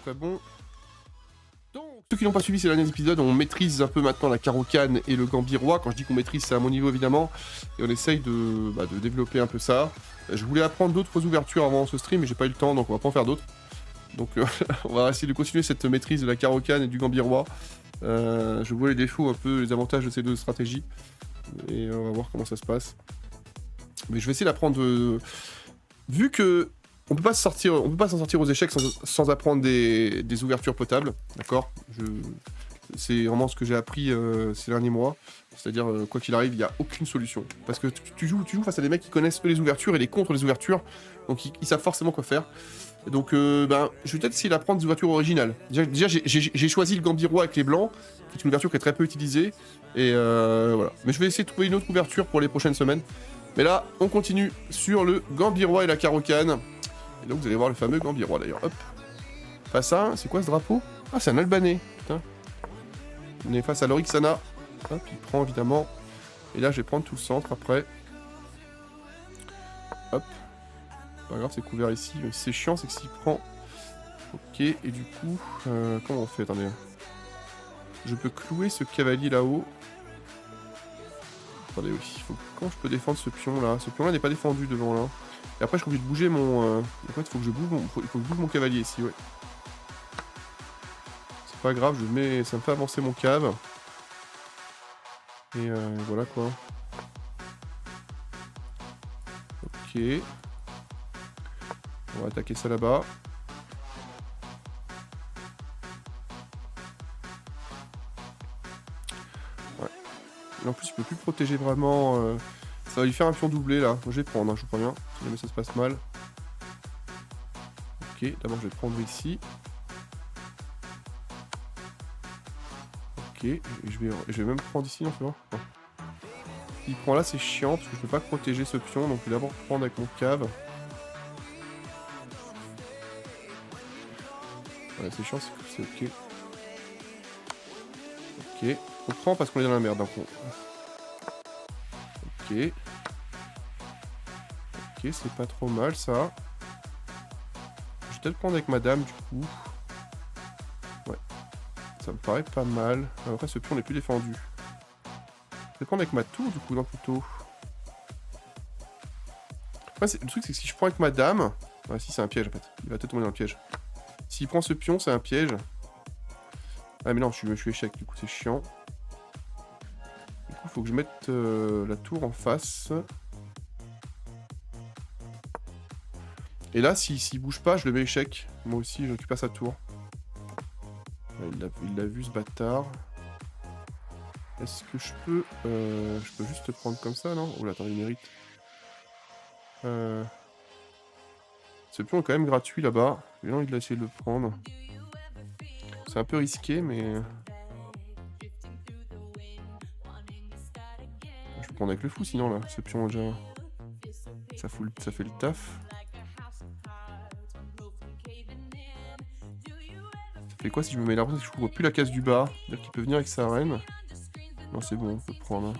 peu bon. Donc, ceux qui n'ont pas suivi ces derniers épisodes, on maîtrise un peu maintenant la Caro-Kann et le Gambirois. Quand je dis qu'on maîtrise, c'est à mon niveau évidemment. Et on essaye de développer un peu ça. Je voulais apprendre d'autres ouvertures avant ce stream, mais j'ai pas eu le temps, donc on va pas en faire d'autres. Donc on va essayer de continuer cette maîtrise de la Caro-Kann et du Gambirois. Je vois les défauts, un peu les avantages de ces deux stratégies. Et on va voir comment ça se passe. Mais je vais essayer d'apprendre... Vu que on peut pas s'en sortir aux échecs sans apprendre des ouvertures potables, d'accord. C'est vraiment ce que j'ai appris ces derniers mois. C'est-à-dire, quoi qu'il arrive, il n'y a aucune solution. Parce que tu joues face à des mecs qui connaissent eux les ouvertures et les contre les ouvertures, donc ils savent forcément quoi faire. Donc, je vais peut-être essayer d'apprendre des ouvertures originales. Déjà j'ai choisi le Gambirois avec les blancs, qui est une ouverture qui est très peu utilisée, et voilà. Mais je vais essayer de trouver une autre ouverture pour les prochaines semaines. Mais là, on continue sur le Gambirois et la Caro-Kann. Et donc vous allez voir le fameux Gambirois d'ailleurs. Hop. Face à, c'est quoi ce drapeau? Ah, c'est un Albanais. Putain. On est face à Lorixana. Hop, il prend évidemment. Et là, je vais prendre tout le centre après. Hop. Pas grave, c'est couvert ici. Mais c'est chiant, c'est que s'il prend. Ok, et du coup, comment on fait? Attendez. Je peux clouer ce cavalier là-haut. Attendez, oui. Comment je peux défendre ce pion là? Ce pion là n'est pas défendu devant là. Et après, je suis obligé de bouger mon. En fait, il faut que je bouge mon cavalier ici, ouais. C'est pas grave, ça me fait avancer mon cave. Et voilà quoi. Ok. On va attaquer ça là-bas. Ouais. Et en plus, il peut plus protéger vraiment. Ça va lui faire un pion doublé là. Moi, je vais prendre, hein, je vous préviens. Si jamais ça se passe mal. Ok, d'abord je vais prendre ici. Ok, et je vais même prendre ici, non, c'est bon. Non. Il prend là, c'est chiant parce que je peux pas protéger ce pion, donc je vais d'abord prendre avec mon cave. Voilà, c'est chiant, c'est ok. Ok, on prend parce qu'on est dans la merde. Donc ok. Ok, c'est pas trop mal ça. Je vais peut-être prendre avec madame du coup. Ouais, ça me paraît pas mal. Après, ce pion n'est plus défendu. Je vais prendre avec ma tour du coup, non plutôt. Ouais, le truc, c'est que si je prends avec madame. Ouais, si, c'est un piège en fait. Il va peut-être tomber dans le piège. S'il prend ce pion, c'est un piège. Ah, mais non, je suis échec, du coup, c'est chiant. Du coup, il faut que je mette la tour en face. Et là, s'il bouge pas, je le mets échec. Moi aussi, je récupère sa tour. Ouais, il l'a vu, ce bâtard. Est-ce que je peux juste prendre comme ça, non? Oh là, attends, il mérite. Ce pion est quand même gratuit là-bas. J'ai envie de l'essayer de le prendre. C'est un peu risqué, mais... Je peux prendre avec le fou sinon là. Ce pion déjà... Ça fait le taf. Ça fait quoi si je me mets là? Je couvre plus la case du bas. C'est-à-dire qu'il peut venir avec sa reine. Non, c'est bon, on peut prendre.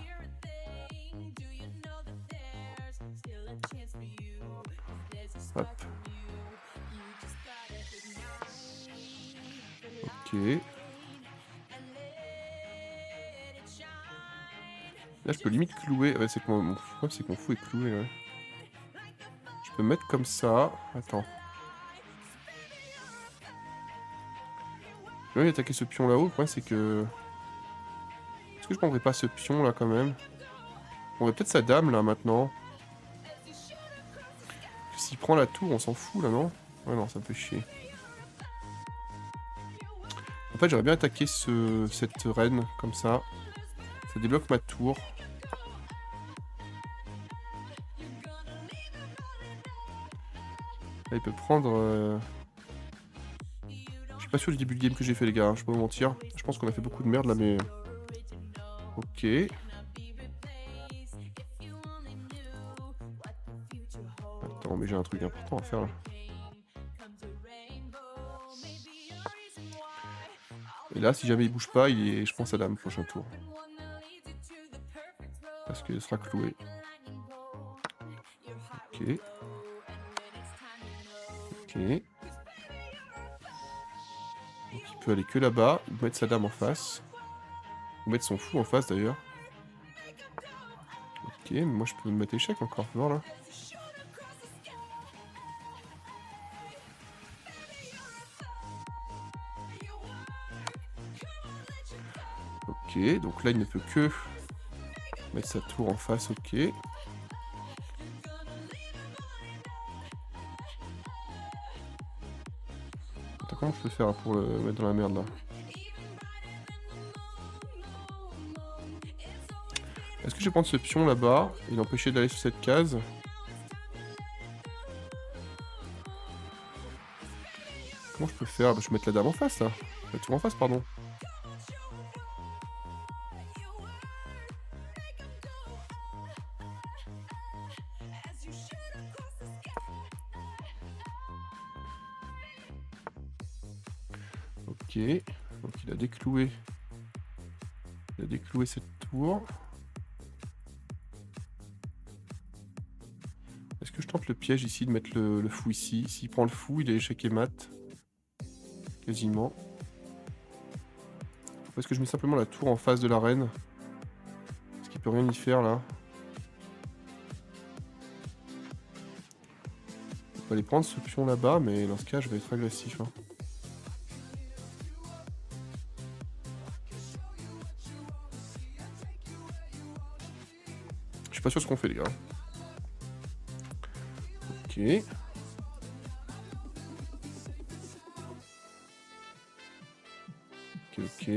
Hop. Ok. Là, je peux limite clouer. Ouais, c'est que mon problème, c'est que mon fou est cloué là. Je peux mettre comme ça. Attends. Je vais attaquer ce pion là-haut. Le problème, c'est que... Est-ce que je prendrais pas ce pion là quand même? On aurait peut-être sa dame là maintenant. S'il prend la tour, on s'en fout là, non? Ouais, non, ça me fait chier. En fait, j'aurais bien attaqué cette reine comme ça. Ça débloque ma tour. Là, il peut prendre... Je suis pas sûr du début de game que j'ai fait, les gars. Hein, je peux pas vous mentir. Je pense qu'on a fait beaucoup de merde là, mais... Ok. Attends, mais j'ai un truc important à faire là. Et là, si jamais il bouge pas, il est, je pense, à dame prochain tour. Parce qu'il sera cloué. Ok. Ok. Donc il peut aller que là-bas, ou mettre sa dame en face. Ou mettre son fou en face d'ailleurs. Ok, mais moi je peux me mettre échec encore, fais voir là. Ok, donc là il ne peut que mettre sa tour en face, ok. Attends, comment je peux faire pour le mettre dans la merde là? Est-ce que je vais prendre ce pion là-bas et l'empêcher d'aller sur cette case? Comment je peux faire? Bah, je vais mettre la dame en face là. La tour en face, pardon. Ok, donc il a décloué. Il a décloué cette tour. Est-ce que je tente le piège ici de mettre le fou ici? S'il prend le fou, il est échec et mat. Quasiment. Ou est-ce que je mets simplement la tour en face de la reine? Parce qu'il peut rien y faire là. Je peux aller prendre ce pion là-bas, mais dans ce cas, je vais être agressif. Hein. Je suis pas sûr de ce qu'on fait, les gars. Ok. Ok.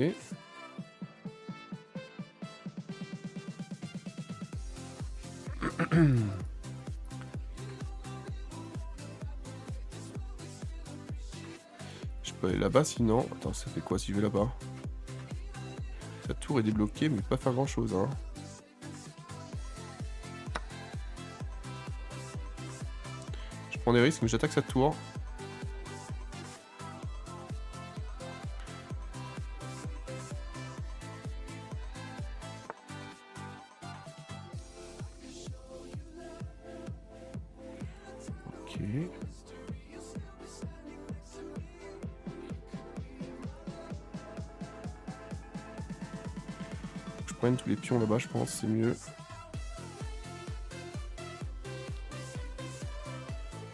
Je peux aller là-bas sinon. Attends, ça fait quoi si je vais là-bas? Sa tour est débloquée, mais pas faire grand-chose. Hein. Je prends des risques, mais j'attaque sa tour. Ok. Je prenne tous les pions là-bas, je pense, c'est mieux.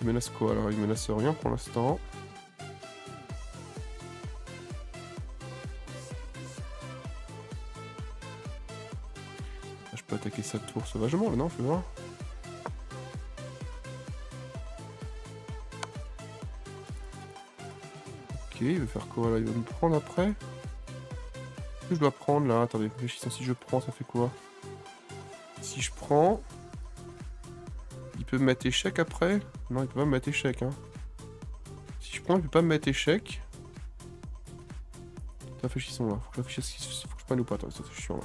Il menace quoi alors? Il menace rien pour l'instant. Je peux attaquer sa tour sauvagement là, non? Fais voir. Ok, il veut faire quoi là? Il va me prendre après? Qu'est-ce que je dois prendre là? Attendez, réfléchissons. Si je prends, ça fait quoi? Si je prends... Il peut me mettre échec après? Non, il peut pas me mettre échec. Hein. Si je prends, il peut pas me mettre échec. Réfléchissons là. Faut que je réfléchisse. Faut que je prenne ou pas. Attends, c'est chiant là.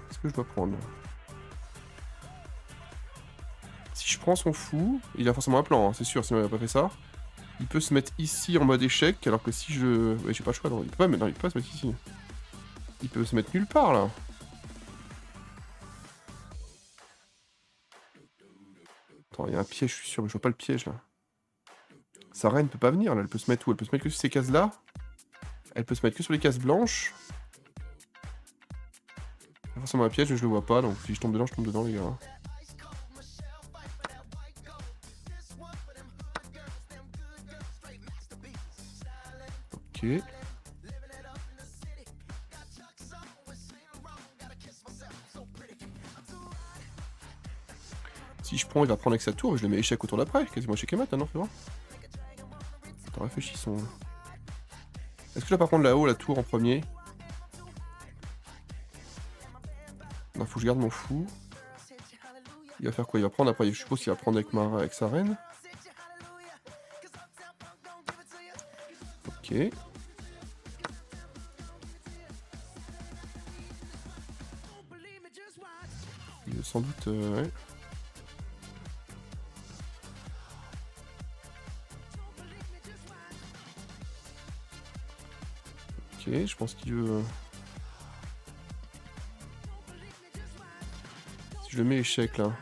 Qu'est-ce que je dois prendre? Si je prends son fou, il a forcément un plan, hein, c'est sûr, sinon il a pas fait ça. Il peut se mettre ici en mode échec, alors que si je... Ouais, j'ai pas le choix, non, il peut pas, non, il peut pas se mettre ici. Il peut se mettre nulle part, là. Attends, il y a un piège, je suis sûr, mais je vois pas le piège, là. Sa reine peut pas venir, là, elle peut se mettre où? Elle peut se mettre que sur ces cases-là. Elle peut se mettre que sur les cases blanches. Il y a forcément un piège, mais je le vois pas, donc si je tombe dedans, les gars. Ok. Si je prends, il va prendre avec sa tour, mais je le mets échec au tour d'après. Quasiment échec et mat, non, fais voir. Attends, réfléchissons. Est-ce que je vais pas prendre là-haut la tour en premier? Non, faut que je garde mon fou. Il va faire quoi? Il va prendre après, je suppose qu'il va prendre avec sa reine. Ok. Il veut sans doute... ouais. Ok, je pense qu'il veut... Si je le mets échec là...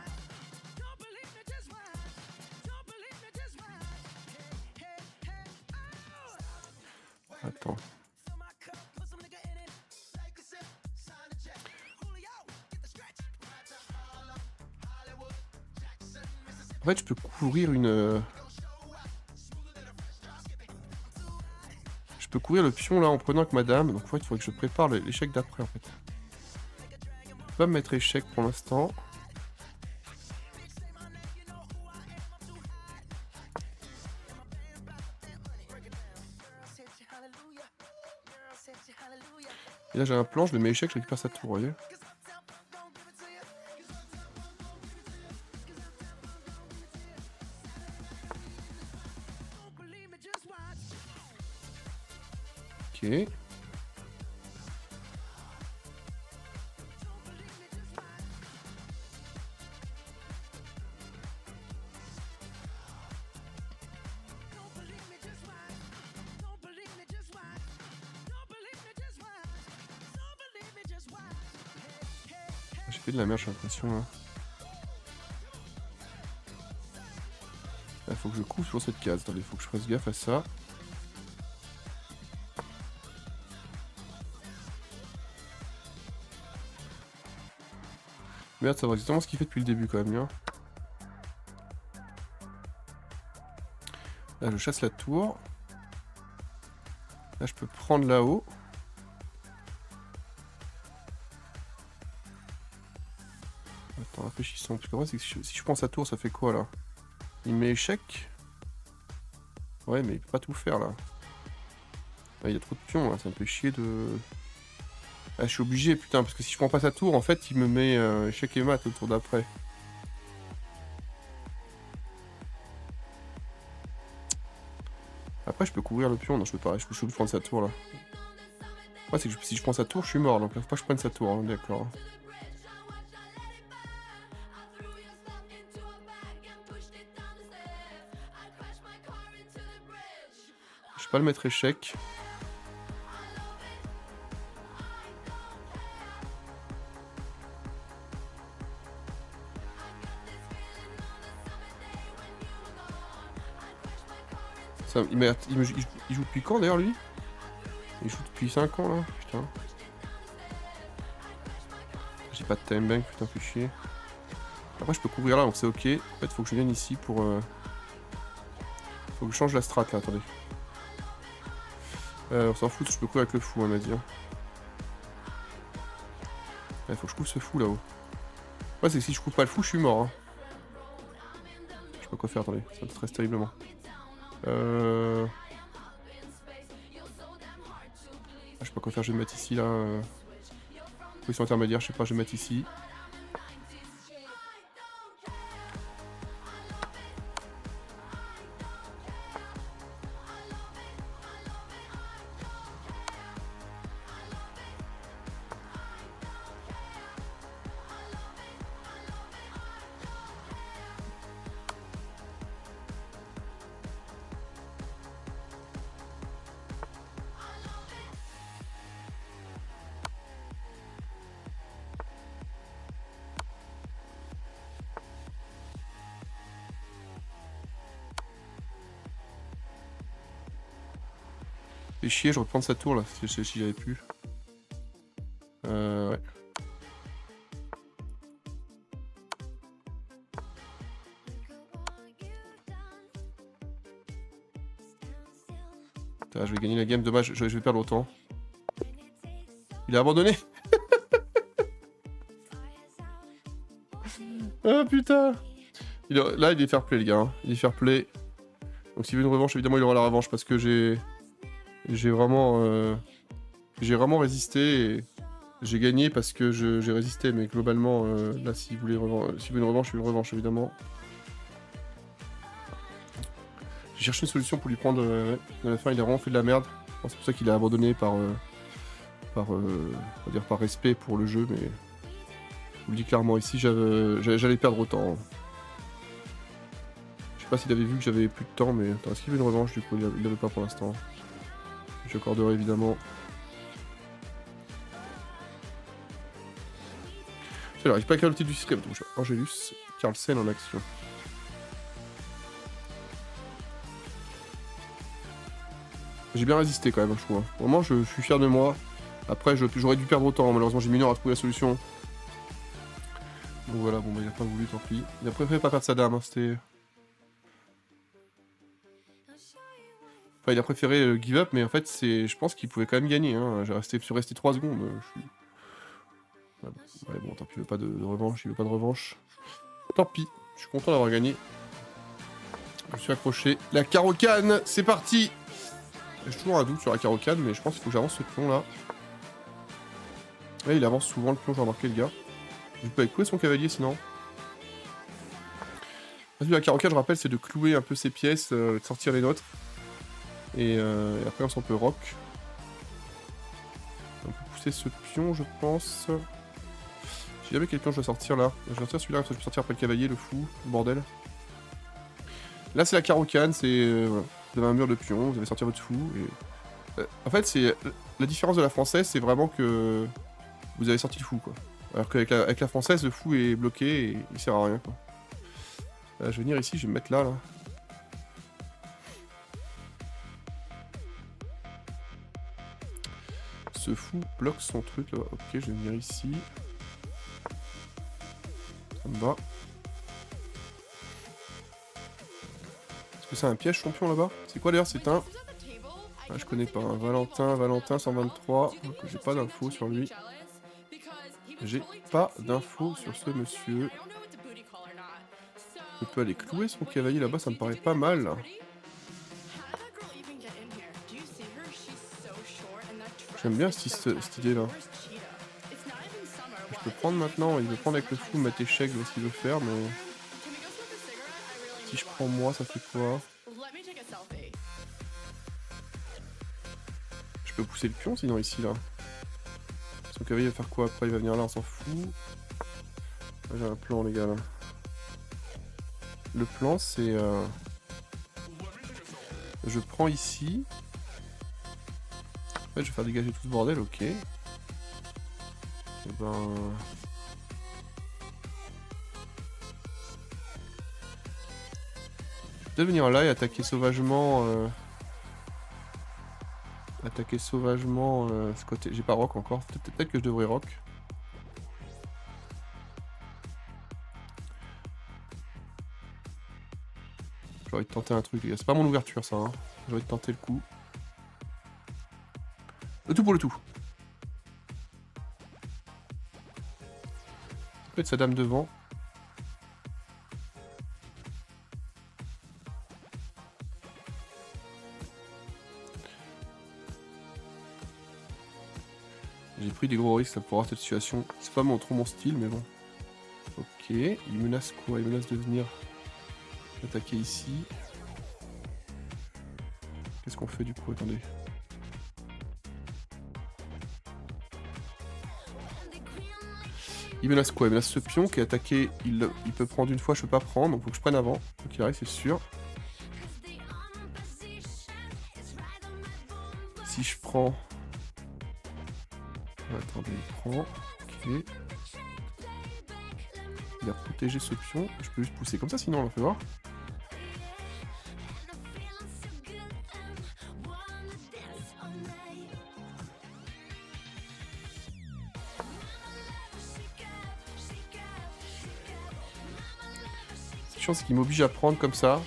Attends, En fait, je peux couvrir une... Je peux couvrir le pion là en prenant avec madame. Donc en fait, il faudrait que je prépare l'échec d'après en fait. Je peux pas me mettre échec pour l'instant. Et là j'ai un plan, je le mets échec, je récupère sa tour, vous voyez. Ok. J'ai fait de la merde, j'ai l'impression là. Il faut que je couvre sur cette case. Attendez, il faut que je fasse gaffe à ça. Merde, ça va exactement ce qu'il fait depuis le début quand même. Hein. Là, je chasse la tour. Là, je peux prendre là-haut. Attends, réfléchissons. Parce que vrai, c'est que si je prends sa tour, ça fait quoi là? Il met échec. Ouais, mais il peut pas tout faire là. Ah, il y a trop de pions là, ça me fait chier de... Ah, je suis obligé, putain, parce que si je prends pas sa tour, en fait, il me met échec et mat au tour d'après. Après, je peux couvrir le pion. Non, je peux pas, je peux prendre sa tour là. Ouais, c'est que si je prends sa tour, je suis mort, donc il faut pas que je prenne sa tour, hein, d'accord. Je peux pas le mettre échec. Ça, il joue depuis quand d'ailleurs lui? Il joue depuis 5 ans là, putain. J'ai pas de time bank, putain, fait chier. Après je peux couvrir là, donc c'est ok. En fait, faut que je vienne ici pour... Faut que je change la strat là, attendez. On s'en fout, je peux couvrir avec le fou, on m'a dit. Ouais, faut que je couvre ce fou là-haut. Ouais, c'est que si je couvre pas le fou, je suis mort. Hein. Je sais pas quoi faire, attendez, ça me stresse terriblement. Ah, je sais pas quoi faire, je vais me mettre ici là. Position intermédiaire, je sais pas, je vais me mettre ici. Fait chier, je reprends sa tour là, si j'avais pu. Ouais. Putain, je vais gagner la game, dommage, je vais perdre autant. Il a abandonné. Ah putain. Là, il est fair play, les gars. Hein. Il est fair play. Donc s'il veut une revanche, évidemment, il aura la revanche parce que j'ai vraiment résisté et j'ai gagné parce que j'ai résisté. Mais globalement, là, s'il veut une revanche, il veut une revanche, évidemment. J'ai cherché une solution pour lui prendre. À la fin, il a vraiment fait de la merde. C'est pour ça qu'il a abandonné par respect pour le jeu, mais je vous le dis clairement, ici, j'allais perdre autant. Je sais pas s'il avait vu que j'avais plus de temps, mais est-ce qu'il veut une revanche? Du coup, il l'avait pas pour l'instant. J'accorderai évidemment. Alors, il pas avec le titre du système, donc Angelus, Carlsen en action. J'ai bien résisté quand même, je trouve. Vraiment, je suis fier de moi. Après, j'aurais dû perdre autant. Malheureusement, j'ai mis une heure à trouver la solution. Donc voilà, bon, bah, il a pas voulu, tant pis. Il a préféré pas perdre sa dame. Hein. Enfin, il a préféré give up, mais en fait, je pense qu'il pouvait quand même gagner. Hein. Je suis resté 3 secondes. Ouais, bon, tant pis, il veut pas de revanche. Il veut pas de revanche. Tant pis, je suis content d'avoir gagné. Je me suis accroché. La carocane, c'est parti. J'ai toujours un doute sur la carocane, mais je pense qu'il faut que j'avance ce pion là. Ouais, il avance souvent le pion, j'ai remarqué le gars. Je peux couper son cavalier sinon. La carocane, je rappelle, c'est de clouer un peu ses pièces, de sortir les nôtres. Et après, on peut rock. On peut pousser ce pion, je pense. Si jamais quel pion je dois sortir là. Je vais sortir celui-là, parce que je peux sortir après le cavalier, le fou, le bordel. Là, c'est la carocane, c'est... voilà. Vous avez un mur de pions, vous allez sortir votre fou. Et... en fait, c'est la différence de la française, c'est vraiment que vous avez sorti le fou, quoi. Alors qu'avec la française, le fou est bloqué et il sert à rien, quoi. Je vais venir ici, je vais me mettre là. Ce fou bloque son truc là. Ok, je vais venir ici. Ça me va. Est-ce que c'est un piège champion là-bas? C'est quoi d'ailleurs? C'est un... Ah, je connais pas. Hein. Valentin 123. Donc, j'ai pas d'infos sur lui. J'ai pas d'infos sur ce monsieur. Je peux aller clouer son cavalier là-bas, ça me paraît pas mal. J'aime bien cette idée là. Je peux prendre maintenant, il veut prendre avec le fou, mettre échec, je vois ce qu'il veut faire, mais... Si je prends moi, ça fait quoi? Je peux pousser le pion sinon ici là. Son cavalier va faire quoi après? Il va venir là, on s'en fout. J'ai un plan les gars là. Le plan c'est... Je prends ici. En fait je vais faire dégager tout ce bordel, ok. Et ben... Je vais venir là et attaquer sauvagement... Attaquer sauvagement ce côté... J'ai pas rock encore, peut-être que je devrais rock. J'ai envie de tenter un truc les gars, c'est pas mon ouverture ça, hein. J'ai envie de tenter le coup. Le tout pour le tout. Peut-être sa dame devant. J'ai pris des gros risques pour avoir cette situation. C'est pas trop mon style, mais bon. Ok, il menace quoi? Il menace de venir attaquer ici. Qu'est-ce qu'on fait du coup? Attendez. Il menace quoi? Il menace ce pion qui est attaqué. Il peut prendre une fois, je peux pas prendre, donc faut que je prenne avant. Faut qu'il arrive, c'est sûr. Si je prends... Attendez, il prend. Ok. Il a protégé ce pion. Je peux juste pousser comme ça, sinon on va faire voir. La chance c'est qu'il m'oblige à prendre comme ça.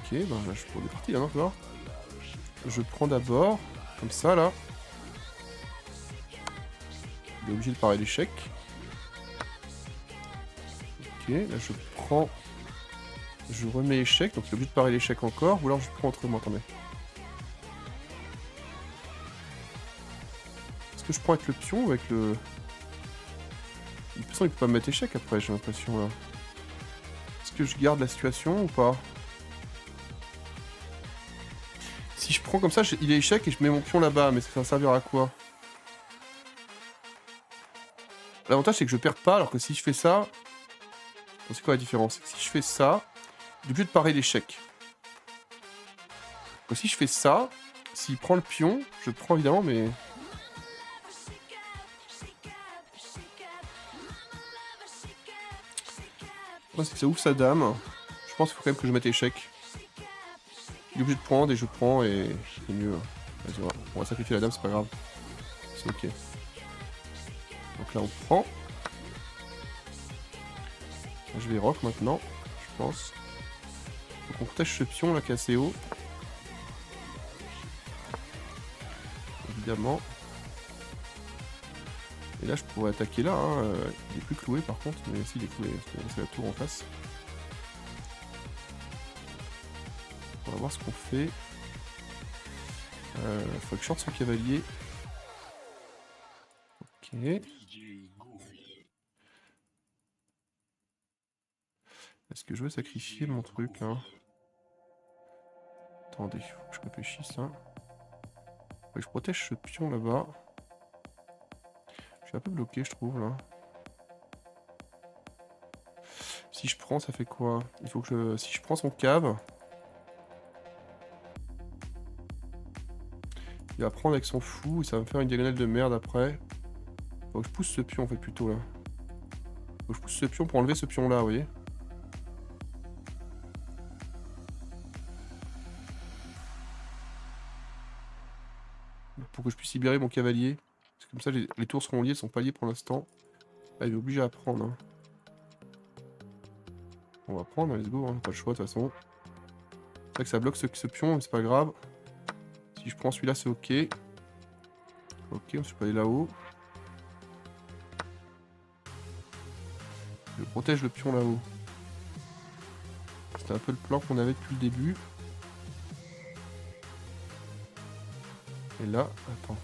Ok, ben là, je prends des parties là, non, voir. Je prends d'abord, comme ça là. Il est obligé de parer l'échec. Ok, là je prends. Je remets échec, donc il est obligé de parer l'échec encore, ou alors je prends autrement, attendez. Est-ce que je prends avec le pion ou avec le... De toute façon il peut pas me mettre échec après, j'ai l'impression là. Est-ce que je garde la situation ou pas? Si je prends comme ça, il est échec et je mets mon pion là-bas, mais ça va servir à quoi? L'avantage c'est que je perds pas, alors que si je fais ça... C'est quoi la différence? Si je fais ça, il est obligé de parer l'échec. Donc si je fais ça, s'il prend le pion, je prends évidemment, mais... Ouais, c'est que ça ouvre sa dame. Je pense qu'il faut quand même que je mette échec. Il est obligé de prendre et je prends et c'est mieux. Vas-y, on va sacrifier la dame, c'est pas grave. C'est ok. Donc là on prend. Je vais rock maintenant, je pense. Faut On protège ce pion là qui est assez haut. Évidemment. Et là je pourrais attaquer là, hein. Il est plus cloué par contre, mais si il est cloué, c'est la tour en face. On va voir ce qu'on fait. Faut que je sorte son cavalier. Ok. Est-ce que je veux sacrifier mon truc là? Attendez, faut que je réfléchisse là. Faut que je protège ce pion là-bas. Je suis un peu bloqué je trouve là. Si je prends, ça fait quoi? Il faut que je... Si je prends son cave... Il va prendre avec son fou et ça va me faire une diagonale de merde après. Faut que je pousse ce pion en fait plutôt là. Faut que je pousse ce pion pour enlever ce pion là, vous voyez. Pour que je puisse libérer mon cavalier. Parce que comme ça les tours seront liées, elles sont pas liées pour l'instant. Là il est obligé à prendre. Hein. On va prendre, let's go, hein. Pas le choix de toute façon. C'est vrai que ça bloque ce pion, mais c'est pas grave. Si je prends celui-là c'est ok. Ok, je peux aller là-haut. Je protège le pion là-haut. C'était un peu le plan qu'on avait depuis le début. Et là, attends.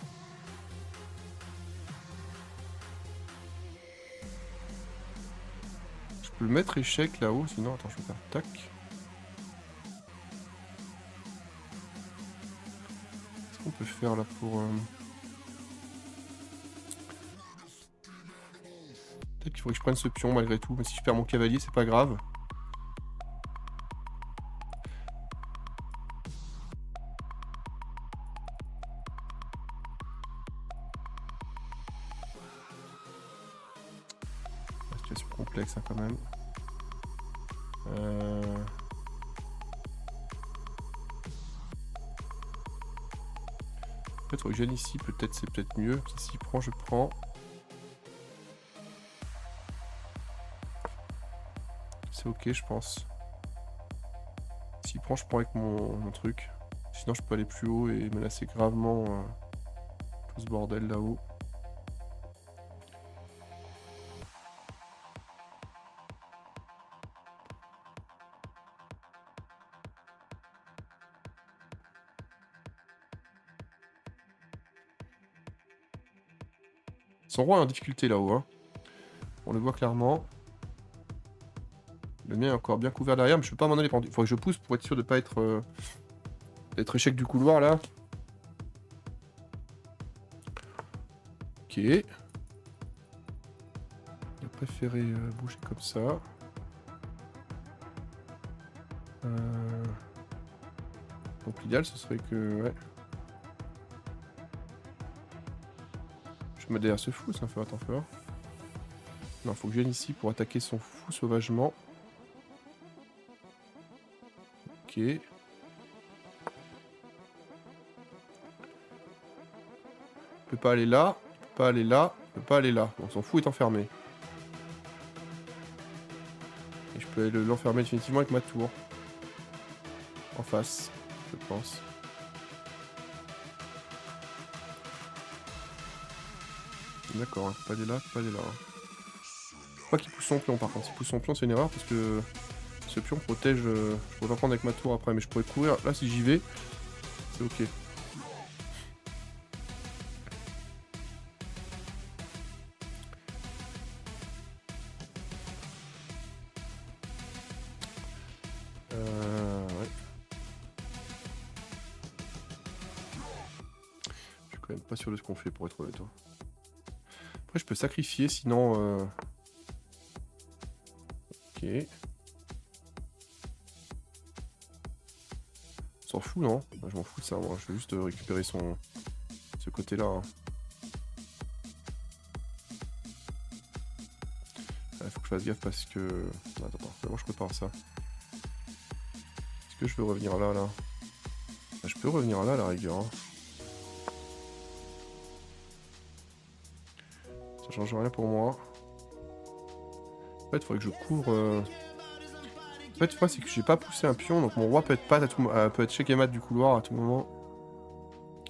Je peux le mettre échec là-haut, sinon, attends, je vais faire tac. Qu'est-ce qu'on peut faire là pour... Peut-être qu'il faut que je prenne ce pion malgré tout, mais si je perds mon cavalier, c'est pas grave. La situation complexe hein, quand même. Peut-être que je vienne ici, peut-être c'est peut-être mieux. S'il prend, je prends. C'est ok, je pense. S'il prend, je prends avec mon truc. Sinon, je peux aller plus haut et menacer gravement tout ce bordel là-haut. Son roi est en difficulté là-haut. Hein. On le voit clairement. Le mien est encore bien couvert derrière, mais je peux pas m'en aller. Il faut que je pousse pour être sûr de pas être... d'être échec du couloir là. Ok. Il a préféré bouger comme ça. Donc l'idéal ce serait que... Ouais. Je me mets derrière ce fou, ça me fait attends fort. Non, faut que je vienne ici pour attaquer son fou sauvagement. Ok. Il peut pas aller là, il peut pas aller là, il peut pas aller là. Donc son fou est enfermé. Et je peux l'enfermer définitivement avec ma tour. En face, je pense. D'accord, hein, pas aller là, pas aller là. Faut pas qu'il pousse son pion par contre. S'il pousse son pion, c'est une erreur parce que ce pion protège. Je pourrais l'en prendre avec ma tour après, mais je pourrais courir. Là, si j'y vais, c'est ok. Ouais. Je suis quand même pas sûr de ce qu'on fait pour être honnête. Après, je peux sacrifier, sinon... Ok. On s'en fout, non? Je m'en fous de ça, moi. Je veux juste récupérer ce côté-là. Hein. Faut que je fasse gaffe parce que... Attends, comment je prépare ça? Est-ce que je veux revenir là, là? Je peux revenir là, à la rigueur. Hein. Ça change rien pour moi. En fait, il faudrait que je couvre... En fait, le problème, c'est que j'ai pas poussé un pion, donc mon roi peut être peut être check et mat du couloir à tout moment.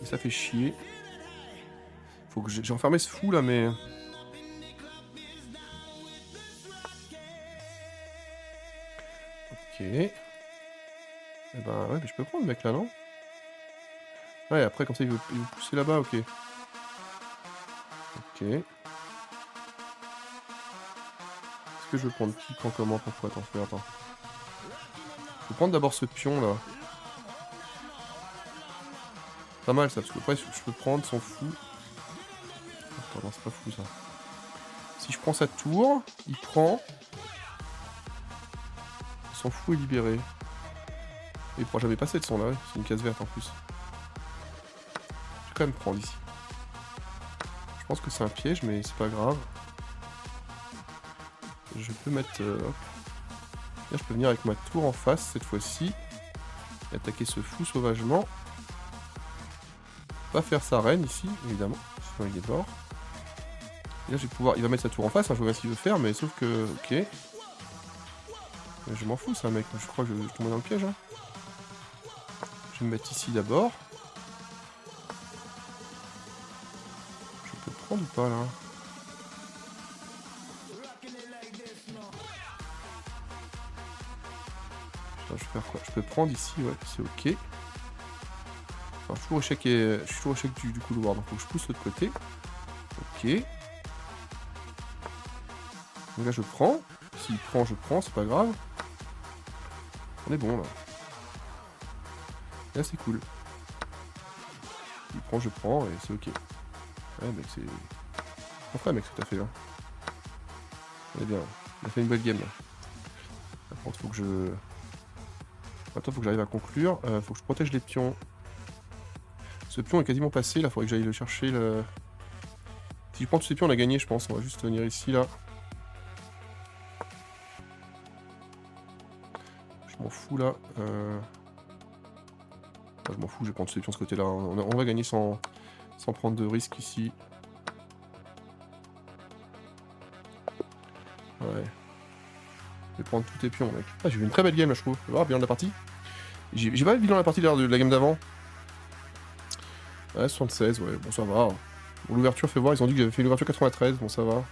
Et ça fait chier. Faut que j'ai enfermé ce fou là, mais. Ok. Eh ben ouais, mais je peux prendre le mec là, non? Ouais, après comme ça il veut pousser là-bas, ok. Ok. Est-ce que je veux prendre qui, quand, comment, pourquoi? Attends. Je vais prendre d'abord ce pion là. Pas mal ça, parce que après je peux prendre, s'en fout. Attends, non, c'est pas fou ça. Si je prends sa tour, il prend. Il s'en fout et libéré. Et il pourra jamais passer de son là, ouais. C'est une case verte en plus. Je vais quand même prendre ici. Je pense que c'est un piège, mais c'est pas grave. Je peux mettre... hop. Là, je peux venir avec ma tour en face cette fois-ci. Et attaquer ce fou sauvagement. Pas faire sa reine ici, évidemment. Sinon il est mort. Et là, je vais pouvoir... Il va mettre sa tour en face, hein, je vois bien ce qu'il veut faire, mais sauf que... Ok. Mais je m'en fous, ça, mec. Je crois que je tombe dans le piège. Hein. Je vais me mettre ici d'abord. Je peux prendre ou pas, là? Putain, je vais faire quoi? Je peux prendre ici, ouais, c'est ok. Alors, je suis toujours au échec du couloir, donc faut que je pousse de l'autre côté. Ok. Donc là, je prends. S'il prend, je prends, c'est pas grave. On est bon, là. Là, c'est cool. Il prend, je prends, et c'est ok. Ouais, mec, c'est... Enfin, mec, ce que t'as fait, là. On est bien. On a fait une belle game, là. Par contre, faut que je... Attends, faut que j'arrive à conclure. Faut que je protège les pions. Ce pion est quasiment passé, là. Faudrait que j'aille le chercher, le... Si je prends tous ces pions, on a gagné, je pense. On va juste venir ici, là. Je m'en fous, là. Enfin, je m'en fous, je vais prendre tous ces pions de ce côté-là. On va gagner sans prendre de risques ici. Ouais. Je vais prendre tous tes pions, mec. Ah, j'ai eu une très belle game, là, je trouve. Tu vas voir, bilan de la partie. J'ai pas eu le bilan de la partie de la game d'avant. Ouais, 76, ouais, bon, ça va. Bon, l'ouverture, fais voir, ils ont dit que j'avais fait une ouverture 93, bon, ça va.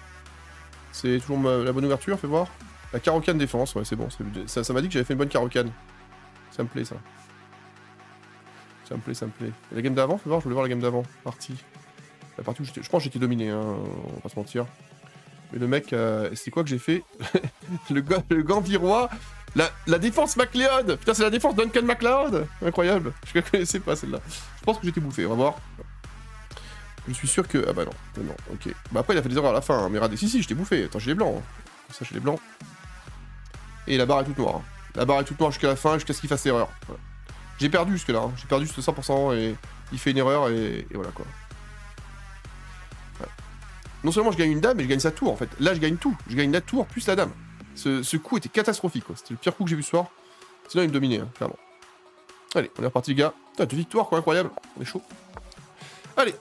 C'est toujours la bonne ouverture, fais voir. La carocane défense, ouais, c'est bon. Ça m'a dit que j'avais fait une bonne carocane. Ça me plaît, ça. Ça me plaît. Et la game d'avant, fais voir, je voulais voir la game d'avant. Partie. La partie où je pense que j'étais dominé, hein, on va pas se mentir. Mais le mec, c'est quoi que j'ai fait? le Gambirois, la défense MacLeod. Putain, c'est la défense Duncan MacLeod. Incroyable. Je la connaissais pas celle-là. Je pense que j'étais bouffé, on va voir. Je suis sûr que... Ah bah non, ok. Bah après il a fait des erreurs à la fin, hein, mais regardez, si, j'étais bouffé. Attends, j'ai les blancs. Hein. Ça, j'ai les blancs. Et la barre est toute noire. Hein. La barre est toute noire jusqu'à la fin, jusqu'à ce qu'il fasse erreur. Voilà. J'ai perdu jusque-là, hein. J'ai perdu ce 100% et il fait une erreur et voilà quoi. Ouais. Non seulement je gagne une dame, mais je gagne sa tour en fait. Là je gagne tout. Je gagne la tour plus la dame. Ce coup était catastrophique quoi. C'était le pire coup que j'ai vu ce soir. Sinon il me dominait, hein, clairement. Allez, on est reparti les gars. Putain, 2 victoires quoi, incroyable. On est chaud. Allez.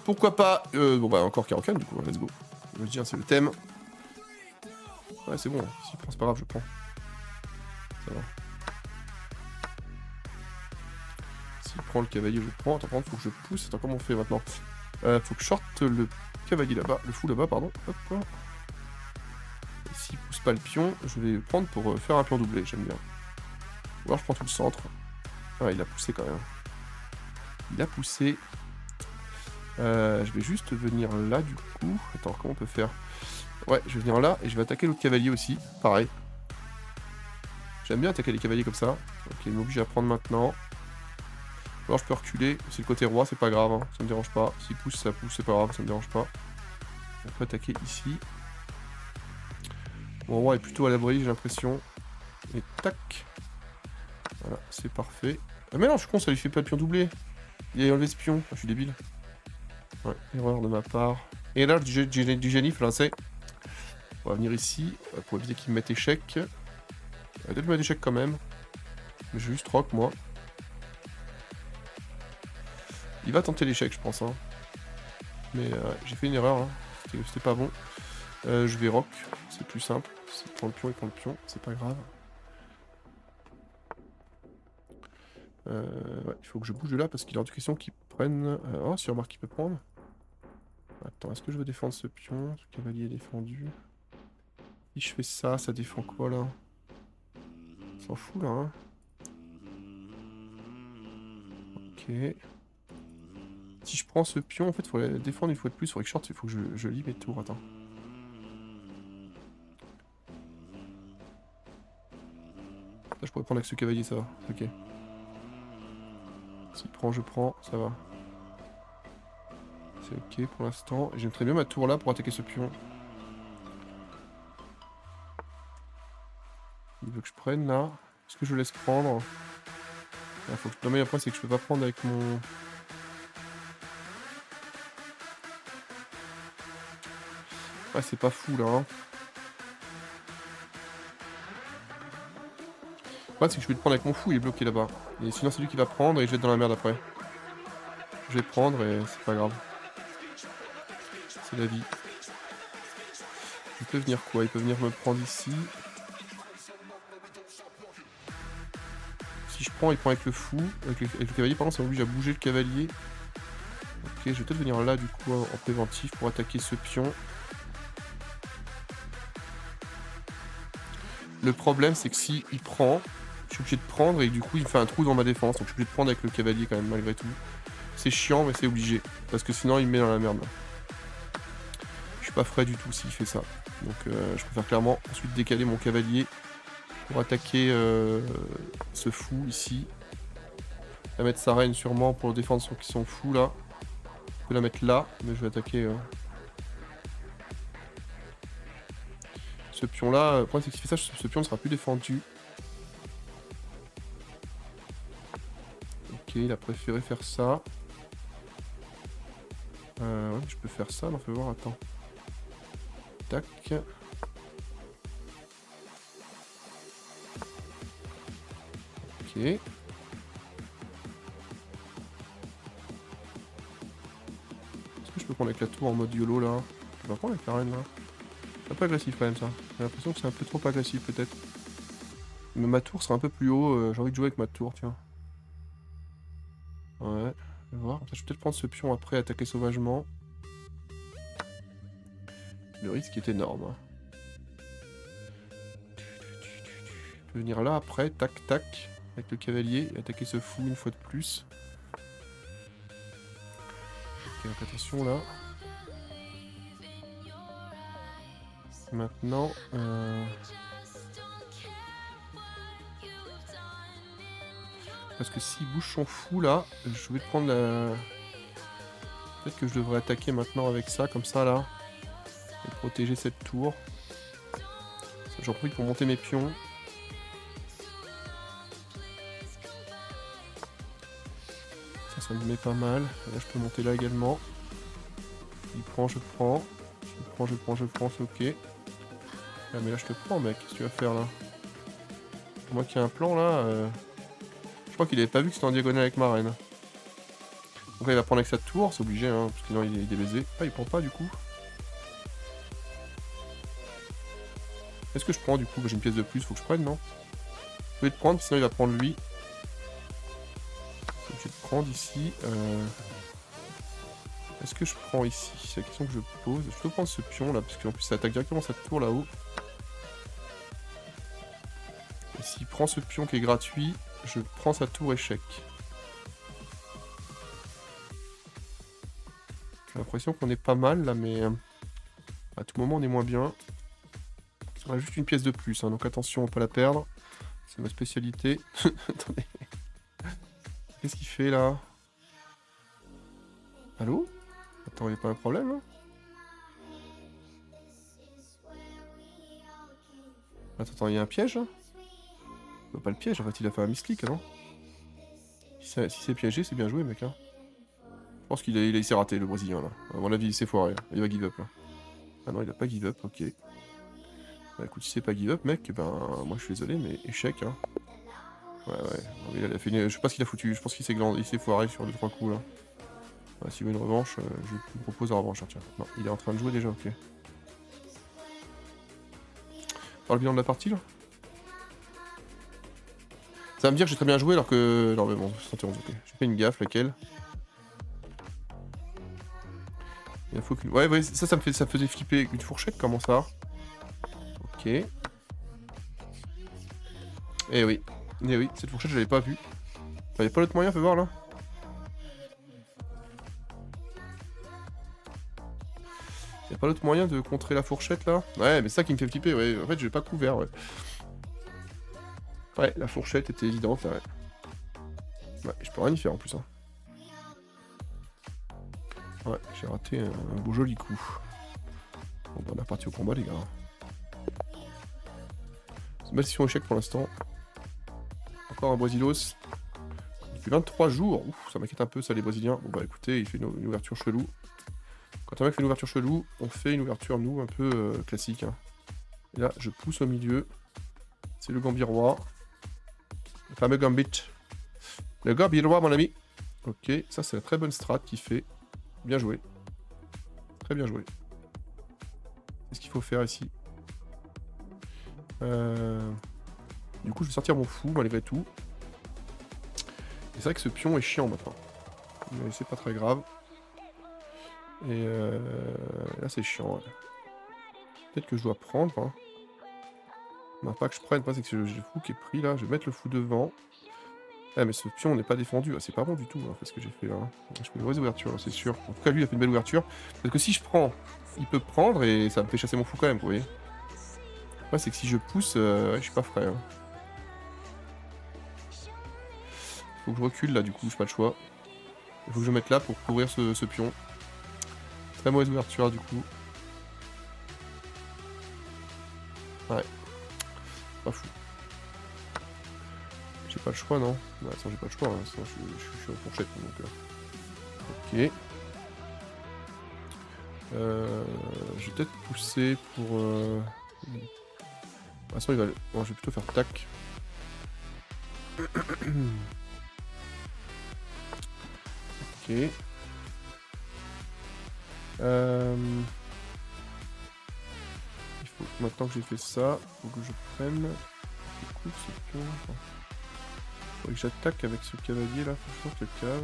Pourquoi pas... bon bah encore Carocane du coup, let's go. Je veux dire, c'est le thème. Ouais c'est bon, si c'est pas grave, je prends. Ça va. S'il prend le cavalier, je prends. Attends, faut que je pousse. Attends, comment on fait maintenant? Faut que je short le cavalier là-bas, le fou là-bas, pardon. Hop. Et s'il pousse pas le pion, je vais prendre pour faire un pion doublé, j'aime bien. Ou alors je prends tout le centre. Ah, il a poussé quand même. Il a poussé. Je vais juste venir là du coup. Attends, comment on peut faire? Ouais, je vais venir là et je vais attaquer l'autre cavalier aussi. Pareil. J'aime bien attaquer les cavaliers comme ça. Ok, il m'oblige à prendre maintenant. Alors je peux reculer. C'est le côté roi, c'est pas grave. Hein. Ça me dérange pas. S'il pousse, ça pousse, c'est pas grave, ça me dérange pas. On peut attaquer ici. Mon roi est plutôt à l'abri, j'ai l'impression. Et tac. Voilà, c'est parfait. Ah mais non, je suis con, ça lui fait pas de pion doublé. Il a enlevé ce pion. Ah, je suis débile. Ouais, erreur de ma part. Erreur du génie français. On va venir ici pour éviter qu'il me mette échec. Peut-être me mettre échec quand même. Mais je vais juste rock moi. Il va tenter l'échec, je pense. Hein. Mais j'ai fait une erreur. Hein. C'était pas bon. Je vais rock. C'est plus simple. Il prend le pion, c'est pas grave. Ouais, il faut que je bouge de là parce qu'il est hors de question qu'il prenne... oh, si remarque qu'il peut prendre. Attends, est-ce que je veux défendre ce pion? Ce cavalier est défendu. Si je fais ça, ça défend quoi là? On s'en fout là, hein. Ok. Si je prends ce pion, en fait, il faut la défendre une fois de plus. Il faudrait que je sorte, il faut que je lis mes tours. Attends. Là, je pourrais prendre avec ce cavalier, ça va. Ok. S'il prend, je prends, ça va. C'est ok pour l'instant. J'aime très bien ma tour là pour attaquer ce pion. Il veut que je prenne là. Est-ce que je laisse prendre? Ah, faut que... Non mais après c'est que je peux pas prendre avec mon... Ouais c'est pas fou là hein. Ouais c'est que je vais le prendre avec mon fou, il est bloqué là-bas. Et sinon c'est lui qui va prendre et je vais être dans la merde après. Je vais prendre et c'est pas grave. C'est la vie. Il peut venir quoi? Il peut venir me prendre ici. Si je prends, il prend avec le fou. Avec le cavalier, par contre, ça m'oblige à bouger le cavalier. Ok, je vais peut-être venir là, du coup, en préventif pour attaquer ce pion. Le problème, c'est que si il prend, je suis obligé de prendre et du coup, il me fait un trou dans ma défense. Donc, je suis obligé de prendre avec le cavalier quand même, malgré tout. C'est chiant, mais c'est obligé. Parce que sinon, il me met dans la merde. Je suis pas frais du tout s'il fait ça. Donc, je préfère clairement ensuite décaler mon cavalier pour attaquer ce fou ici. La mettre sa reine sûrement pour défendre ceux qui sont fous là. Je peux la mettre là, mais je vais attaquer ce pion là. Le problème c'est qu'il fait ça, ce pion ne sera plus défendu. Ok, il a préféré faire ça. Ouais, je peux faire ça, on fait voir, attends. Tac. Ok. Est-ce que je peux prendre avec la tour en mode YOLO là? Je vais prendre avec la reine là. C'est un peu agressif quand même ça. J'ai l'impression que c'est un peu trop agressif peut-être. Mais ma tour sera un peu plus haut, j'ai envie de jouer avec ma tour, tiens. Ouais, je vais voir. Je vais peut-être prendre ce pion après, attaquer sauvagement. Le risque est énorme. Hein. Je peux venir là après, tac tac, avec le cavalier, et attaquer ce fou une fois de plus. Ok, donc attention là. Maintenant, parce que s'il bouge son fou là, je vais prendre la... Peut-être que je devrais attaquer maintenant avec ça, comme ça là. Et protéger cette tour. J'en profite pour monter mes pions. Ça me met pas mal. Là je peux monter là également. Il prend, je prends. Je prends, c'est ok. Ah mais là je te prends mec, qu'est-ce que tu vas faire là? Moi qui ai un plan là, je crois qu'il avait pas vu que c'était en diagonale avec ma reine. Donc là il va prendre avec sa tour, c'est obligé hein, parce que sinon il est baisé. Ah il prend pas du coup. Est-ce que je prends du coup? J'ai une pièce de plus, faut que je prenne non? Je peux te prendre, sinon il va prendre lui. Je vais te prendre ici. Est-ce que je prends ici? C'est la question que je pose. Je peux prendre ce pion là, parce qu'en plus ça attaque directement cette tour là-haut. Et s'il prend ce pion qui est gratuit, je prends sa tour échec. J'ai l'impression qu'on est pas mal là, mais à tout moment on est moins bien. On a juste une pièce de plus, hein, donc attention, on peut la perdre. C'est ma spécialité. Attendez. Qu'est-ce qu'il fait là? Allô? Attends, il n'y a pas un problème là? Attends, il y a un piège là? Pas le piège, en fait il a fait un misclick, non? Si c'est piégé, c'est bien joué mec là. Je pense qu'il s'est raté le brésilien là. À mon avis il s'est foiré, il va give up là. Ah non il a pas give up, ok. Bah écoute si c'est pas give up mec, ben moi je suis désolé mais échec hein. Ouais non, il a fait une... Je sais pas ce qu'il a foutu, je pense qu'il s'est foiré sur 2-3 coups là. Ouais, s'il veut une revanche, je lui propose la revanche, tiens. Non, il est en train de jouer déjà, ok. Par le bilan de la partie là? Ça va me dire que j'ai très bien joué alors que... Non mais bon, 71, ok. J'ai fait une gaffe, laquelle? Il faut que... Ouais, ouais, ça faisait flipper. Une fourchette, comment ça? Ok. Eh oui. Eh oui, cette fourchette, je l'avais pas vue. Y'a pas d'autre moyen, fais voir là. Y'a pas d'autre moyen de contrer la fourchette là? Ouais, mais c'est ça qui me fait flipper, ouais. En fait, j'ai pas couvert, ouais. Ouais, la fourchette était évidente, là, ouais. Ouais, je peux rien y faire en plus, hein. Ouais, j'ai raté un beau joli coup. Bon, bah, on est reparti au combat, les gars. C'est une belle session échec pour l'instant. Encore un Brasilos. Depuis 23 jours. Ouf, ça m'inquiète un peu, ça, les Brésiliens. Bon, bah écoutez, il fait une ouverture chelou. Quand un mec fait une ouverture chelou, on fait une ouverture, nous, un peu classique. Hein. Et là, je pousse au milieu. C'est le Gambirois. Le fameux Gambit. Le Gambirois, mon ami. Ok, ça, c'est la très bonne strat qu'il fait. Bien joué. Très bien joué. Qu'est-ce qu'il faut faire ici? Du coup, je vais sortir mon fou, malgré tout. Et c'est vrai que ce pion est chiant, maintenant. Mais c'est pas très grave. Et là, c'est chiant, ouais. Peut-être que je dois prendre, hein. Non, pas que je prenne, pas c'est que j'ai le fou qui est pris, là. Je vais mettre le fou devant. Ah, mais ce pion n'est pas défendu. Ah, c'est pas bon du tout, hein, ce que j'ai fait, là. Je fais une mauvaise ouverture, c'est sûr. En tout cas, lui, il a fait une belle ouverture. Parce que si je prends, il peut prendre et ça me fait chasser mon fou quand même, vous voyez. Ouais, c'est que si je pousse, ouais, je suis pas frais, hein. Faut que je recule, là, du coup, j'ai pas le choix. Il faut que je me mette là pour couvrir ce pion. Très mauvaise ouverture, du coup. Ouais. Pas fou. J'ai pas le choix, non? Non, attends, j'ai pas le choix, hein. Sinon je suis en fourchette, donc... Ok. Je vais peut-être pousser pour... De toute façon, il va... Bon, je vais plutôt faire tac. Ok. Il faut... Maintenant que j'ai fait ça, il faut que je prenne... Je coupe ce pion... Faudrait que j'attaque avec ce cavalier là, faut que je sorte le cave.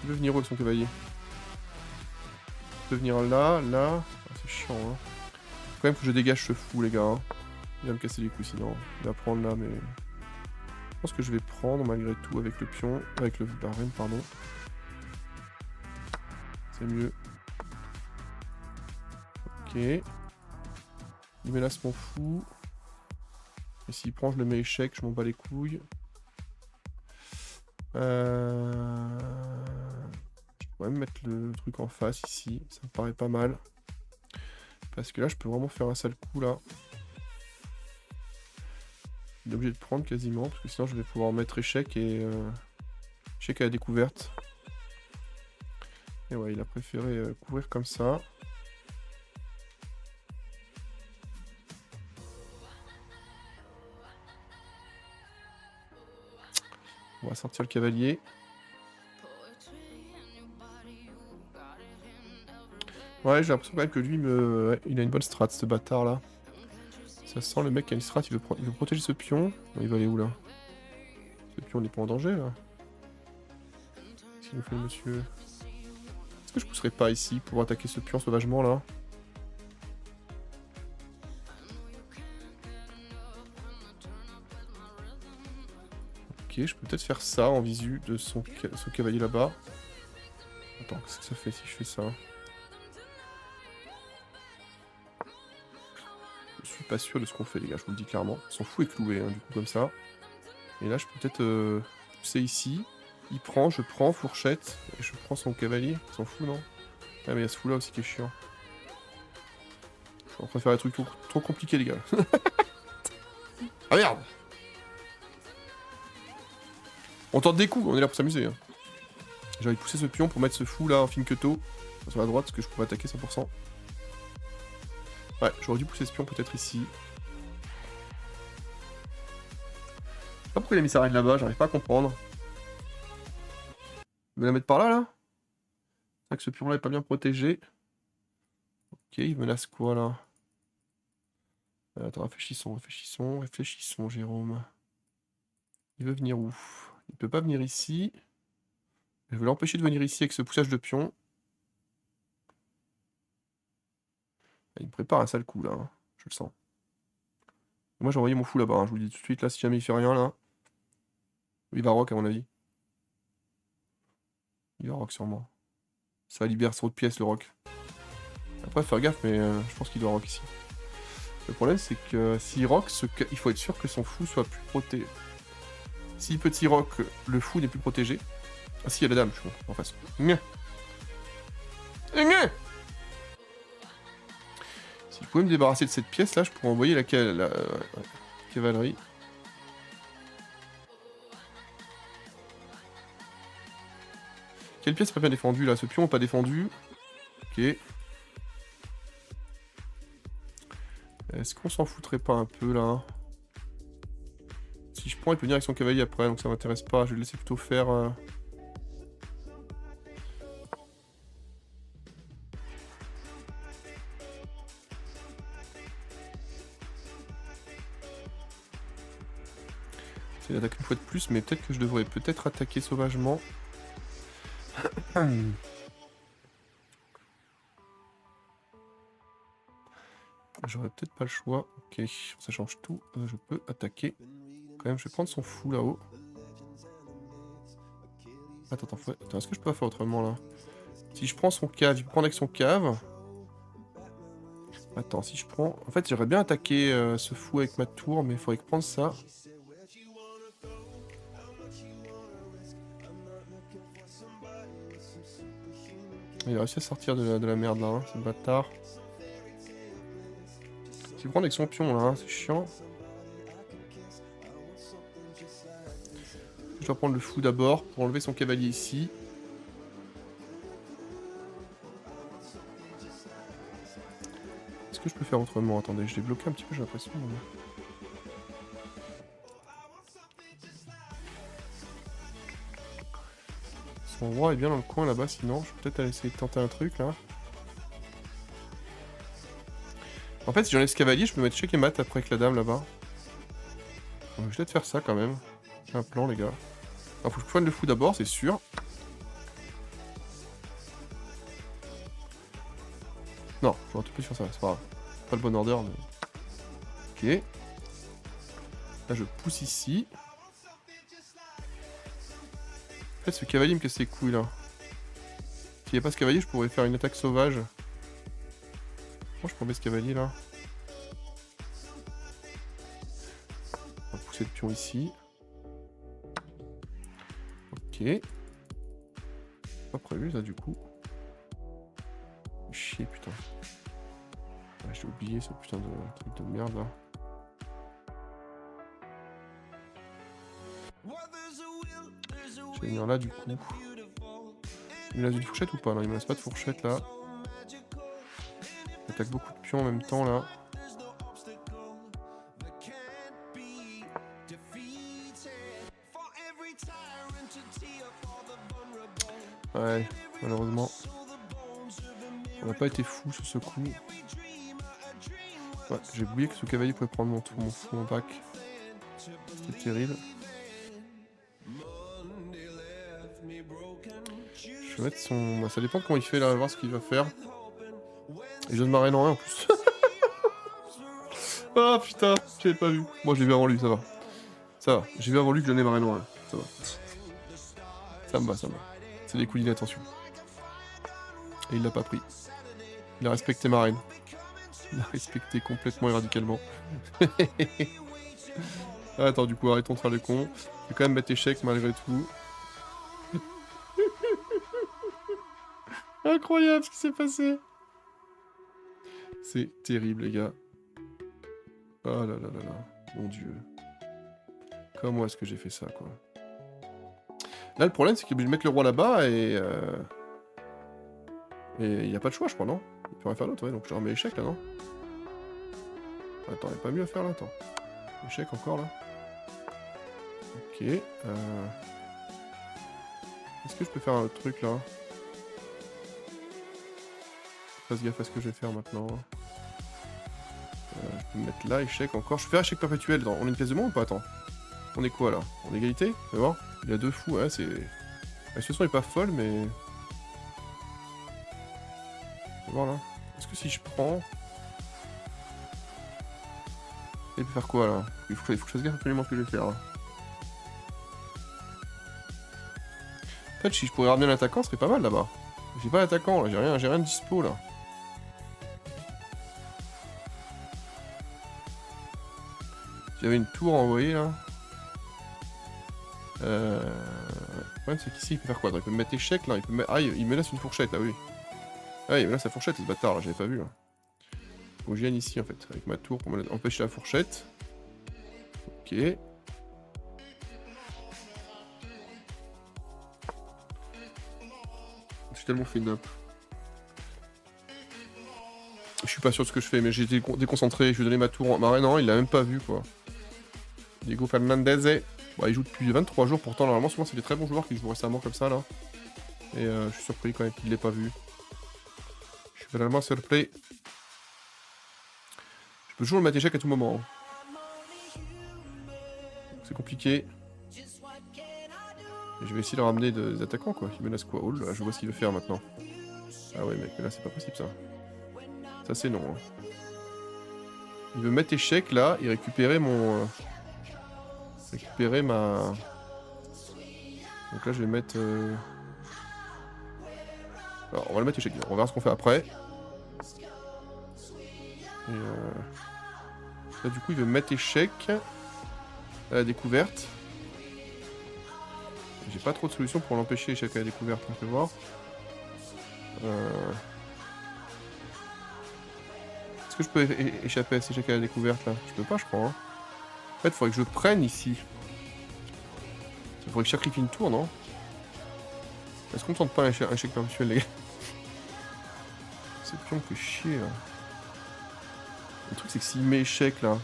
Il veut venir où avec son cavalier? Il peut venir là, là... Ah, c'est chiant, hein. Faut quand même que je dégage ce fou, les gars. Hein. Il va me casser les couilles sinon. Il va prendre là, mais... Je pense que je vais prendre malgré tout avec le pion, avec le barème, pardon. C'est mieux. Ok. Il menace mon fou. Et s'il prend, je le mets échec, je m'en bats les couilles. Je pourrais même mettre le truc en face ici, ça me paraît pas mal. Parce que là, je peux vraiment faire un sale coup là. Il est obligé de prendre quasiment, parce que sinon je vais pouvoir mettre échec et échec à la découverte. Et ouais, il a préféré couvrir comme ça. On va sortir le cavalier. Ouais, j'ai l'impression quand même que lui, ouais, il a une bonne strat, ce bâtard là. Ça sent le mec qui a une strat, il veut protéger ce pion. Il va aller où là? Ce pion n'est pas en danger là. Qu'est-ce qu'il nous fait le monsieur? Est-ce que je pousserais pas ici pour attaquer ce pion sauvagement là? Ok, je peux peut-être faire ça en visu de son cavalier là-bas. Attends, qu'est-ce que ça fait si je fais ça? Je suis pas sûr de ce qu'on fait les gars, je vous le dis clairement. Son fou est cloué, hein, du coup comme ça. Et là je peux peut-être pousser ici. Il prend, je prends, fourchette. Et je prends son cavalier. Il s'en fout, non? Ah mais il y a ce fou là aussi qui est chiant. Je suis en train de faire des trucs trop compliqués les gars. Ah merde! On tente des coups, on est là pour s'amuser. Hein. J'ai envie de pousser ce pion pour mettre ce fou là en Finketo. Sur la droite, parce que je pourrais attaquer 100%. Ouais, j'aurais dû pousser ce pion peut-être ici. Je sais pas pourquoi il a mis sa reine là-bas, j'arrive pas à comprendre. Il veut la mettre par là, là? C'est vrai que ce pion-là est pas bien protégé. Ok, il menace quoi, là? Attends, réfléchissons, Jérôme. Il veut venir où? Il peut pas venir ici. Je vais l'empêcher de venir ici avec ce poussage de pion. Il me prépare un sale coup là, hein. Je le sens. Moi j'ai envoyé mon fou là-bas, hein. Je vous le dis tout de suite, là si jamais il fait rien là. Il va rock à mon avis. Il va rock sûrement. Ça libère trop de pièces le rock. Après faire gaffe mais je pense qu'il doit rock ici. Le problème c'est que s'il rock, il faut être sûr que son fou soit plus protégé. Si petit rock, le fou n'est plus protégé. Ah si, il y a la dame, je suis en face. Si je pouvais me débarrasser de cette pièce là, je pourrais envoyer la cavalerie. Quelle pièce pas bien défendue là? Ce pion pas défendu. Ok. Est-ce qu'on s'en foutrait pas un peu là? Si je prends, il peut venir avec son cavalier après, donc ça m'intéresse pas. Je vais le laisser plutôt faire... Il attaque une fois de plus, mais peut-être que je devrais peut-être attaquer sauvagement. J'aurais peut-être pas le choix. Ok, ça change tout. Je peux attaquer. Quand même, je vais prendre son fou là-haut. Attends, est-ce que je peux pas faire autrement là? Si je prends son cave, il peut prendre avec son cave. Attends, si je prends... En fait, j'aurais bien attaqué ce fou avec ma tour, mais il faudrait que prendre ça. Il a réussi à sortir de la merde là, hein, ce bâtard. Il prend avec son pion là, hein, c'est chiant. Je dois prendre le fou d'abord pour enlever son cavalier ici. Est-ce que je peux faire autrement? Attendez, je l'ai bloqué un petit peu, j'ai l'impression. Son roi est bien dans le coin là-bas, sinon je peux peut-être aller essayer de tenter un truc là. En fait, si j'enlève ce cavalier, je peux mettre check et mat après avec la dame là-bas. Je vais peut-être faire ça quand même. J'ai un plan, les gars. Alors, faut que je prenne le fou d'abord, c'est sûr. Non, j'aurais tout pu faire ça, c'est pas grave. Pas le bon order, mais... Ok. Là, je pousse ici. En fait, ce cavalier me casse les couilles, là. S'il n'y a pas ce cavalier, je pourrais faire une attaque sauvage. Moi, je peux enlever ce cavalier, là. On va pousser le pion ici. Ok. Pas prévu, ça, du coup. Chier, putain. Ah, j'ai oublié ce putain de truc de merde, là. Je vais venir là, du coup. Il me laisse une fourchette ou pas? Non, il me laisse pas de fourchette, là. Il attaque beaucoup de pions en même temps, là. Ouais, malheureusement. On n'a pas été fou sur ce coup. Ouais, j'ai oublié que ce cavalier pouvait prendre mon fou en bac. C'était terrible. Je vais mettre son... Bah, ça dépend de comment il fait là, on va voir ce qu'il va faire. Et je donne ma reine en 1 en plus. Ah putain, j'avais pas vu. Moi je l'ai vu avant lui, ça va. Ça va, j'ai vu avant lui que je donnais ma reine en 1. Ça va. Ça me va, ça me va. C'est des coups d'inattention. Et il l'a pas pris. Il a respecté ma reine. Il a respecté complètement et radicalement. Ah, attends, du coup, arrêtons de faire le con. Je vais quand même mettre échec malgré tout. Incroyable ce qui s'est passé. C'est terrible, les gars. Oh là là là là. Mon dieu. Comment est-ce que j'ai fait ça, quoi? Là, le problème, c'est qu'il est obligé de mettre le roi là-bas et il n'y a pas de choix, je crois, non? Il peut rien faire d'autre, ouais, donc je remets échec, là, non? Attends, il n'y a pas mieux à faire, là, attends. Échec encore, là. Ok. Est-ce que je peux faire un autre truc, là? Fasse gaffe à ce que je vais faire, maintenant. Je peux me mettre là, échec encore. Je peux faire échec perpétuel. On a une pièce de moins ou pas? Attends. On est quoi là? En égalité? Tu vas voir? Il y a 2 fous, ouais, c'est... La situation est pas folle, mais... Tu vas voir là. Est-ce que si je prends... Il peut faire quoi là? Il faut que je fasse gaffe absolument ce que je vais faire là. En fait, si je pourrais ramener l'attaquant, ce serait pas mal là-bas. J'ai pas l'attaquant là, j'ai rien de dispo là. J'avais une tour à envoyer là. Le problème c'est qu'ici il peut faire quoi? Il peut me mettre échec là, il peut me... Ah il me laisse une fourchette là, oui. Ah il me laisse la fourchette ce bâtard là, j'avais pas vu là. Faut que je vienne ici en fait, avec ma tour pour empêcher la fourchette. Ok. J'ai tellement fait une up. Je suis pas sûr de ce que je fais, mais j'ai été déconcentré, je lui ai donné ma tour. Bah non, il l'a même pas vu quoi. Diego Fernandez. Bon, il joue depuis 23 jours, pourtant normalement souvent c'est des très bons joueurs qui jouent récemment comme ça là. Et je suis surpris quand même qu'il l'ait pas vu. Je suis vraiment surpris. Je peux toujours le mettre échec à tout moment. C'est compliqué. Et je vais essayer de ramener des attaquants quoi. Il menace quoi? Oh là, je vois ce qu'il veut faire maintenant. Ah ouais mec, mais là c'est pas possible ça. Ça c'est non. Hein. Il veut mettre échec là et récupérer mon... récupérer ma... Donc là je vais mettre... Alors on va le mettre échec, on verra ce qu'on fait après. Et là du coup il veut mettre échec à la découverte. J'ai pas trop de solutions pour l'empêcher échec à la découverte, on peut voir. Est-ce que je peux échapper à cet échec à la découverte là? Je peux pas je crois. Hein. En fait il faudrait que je le prenne ici. Il faudrait que je sacrifie une tour, non? Est-ce qu'on tente pas un échec perpétuel, les gars? C'est pion que chier, là. Le truc, c'est que s'il met échec, là...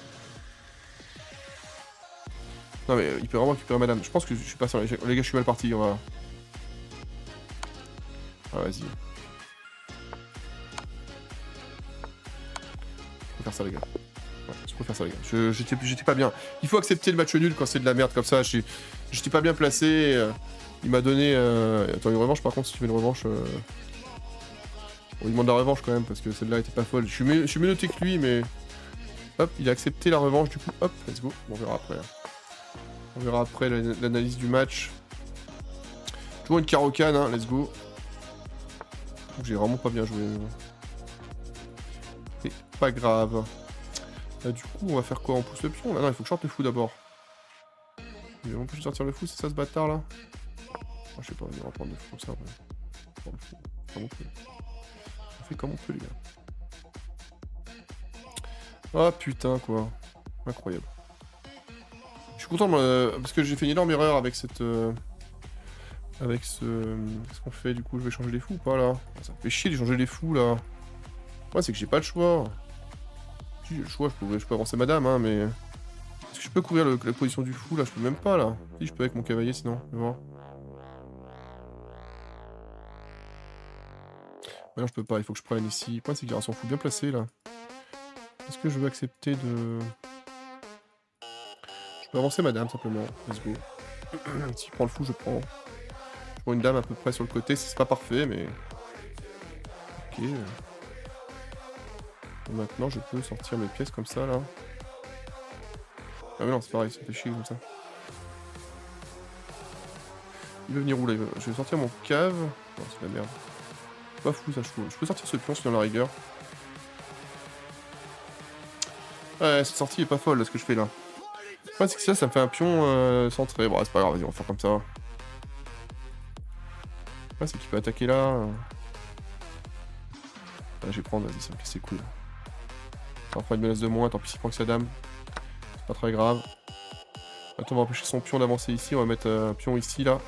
Non, mais il peut vraiment récupérer madame. Je pense que je suis pas sur l'échec. Les gars, je suis mal parti, on va... Ah, vas-y. Je peux faire ça, les gars. Ouais, je peux faire ça, les gars. J'étais pas bien. Il faut accepter le match nul quand c'est de la merde comme ça. J'étais pas bien placé. Il m'a donné... Attends, une revanche, par contre, si tu veux une revanche... On lui demande la revanche, quand même, parce que celle-là était pas folle. Je suis mieux noté que lui, mais... Hop, il a accepté la revanche, du coup. Hop, let's go. Bon, on verra après. On verra après l'analyse du match. Toujours une carocane, hein, let's go. J'ai vraiment pas bien joué. C'est pas grave. Du coup, on va faire quoi? On pousse le pion là? Non, il faut que je sorte le fou d'abord. Il va m'empêcher de sortir le fou, c'est ça ce bâtard là? Oh, je sais pas, on va prendre le fou comme ça. Ouais. Le fou. Comme on peut. On fait comme on peut, les gars. Ah putain, quoi. Incroyable. Je suis content parce que j'ai fait une énorme erreur avec cette... avec ce... Qu'est-ce qu'on fait du coup? Je vais changer les fous ou pas là? Ça me fait chier de changer les fous là. Ouais, c'est que j'ai pas le choix. Si j'ai le choix, je peux avancer madame, hein, mais... Est-ce que je peux couvrir la position du fou là? Je peux même pas là. Si, je peux avec mon cavalier sinon. Mais bon. Ouais, non, je peux pas, il faut que je prenne ici. Le point, c'est qu'il s'en fout bien placé là. Est-ce que je veux accepter de... Je peux avancer madame simplement. Let's go. Si je prends le fou, je prends. Je prends une dame à peu près sur le côté, c'est pas parfait, mais... Ok. Et maintenant, je peux sortir mes pièces comme ça, là. Ah mais non, c'est pareil, ça fait chier comme ça. Il veut venir où, là? Je vais sortir mon cave. Non, c'est de la merde. Pas fou, ça, je peux sortir ce pion, si dans la rigueur. Ouais, cette sortie est pas folle, là, ce que je fais, là. Ouais, c'est que ça me fait un pion centré. Bon, c'est pas grave, vas-y, on va faire comme ça. Ouais, c'est qu'il peut attaquer là. Ah, je vais prendre, vas-y, ça me casse les couilles. Ça va prendre une menace de moins, tant pis s'il prend que sa dame. C'est pas très grave. Attends, on va empêcher son pion d'avancer ici, on va mettre un pion ici, là.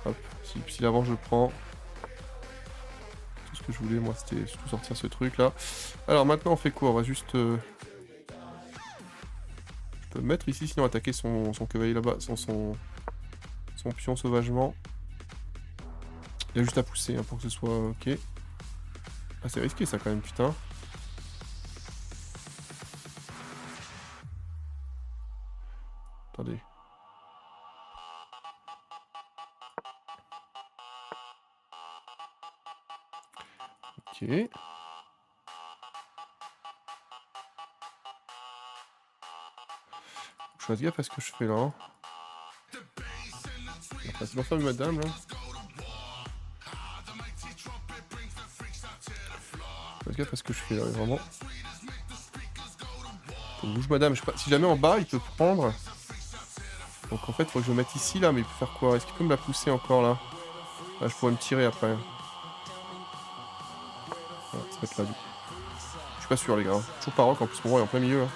Hop, s'il avance, je le prends. Tout ce que je voulais, moi, c'était surtout sortir ce truc-là. Alors, maintenant, on fait quoi? On va juste... Je peux me mettre ici, sinon attaquer son cavalier là-bas, son pion sauvagement. Il a juste à pousser hein, pour que ce soit ok. Ah c'est risqué ça quand même putain. Ok. Je fasse gaffe à ce que je fais là. Hein. C'est l'enfant de madame là. Fais gaffe à ce que je fais là, vraiment. Faut que bouge madame, je sais pas. Si jamais en bas il peut prendre. Donc en fait faut que je le mette ici là, mais il peut faire quoi? Est-ce qu'il peut me la pousser encore là? Là je pourrais me tirer après. Voilà, se mettre là du coup. Je suis pas sûr les gars. Toujours pas rock en plus mon roi est en plein milieu là.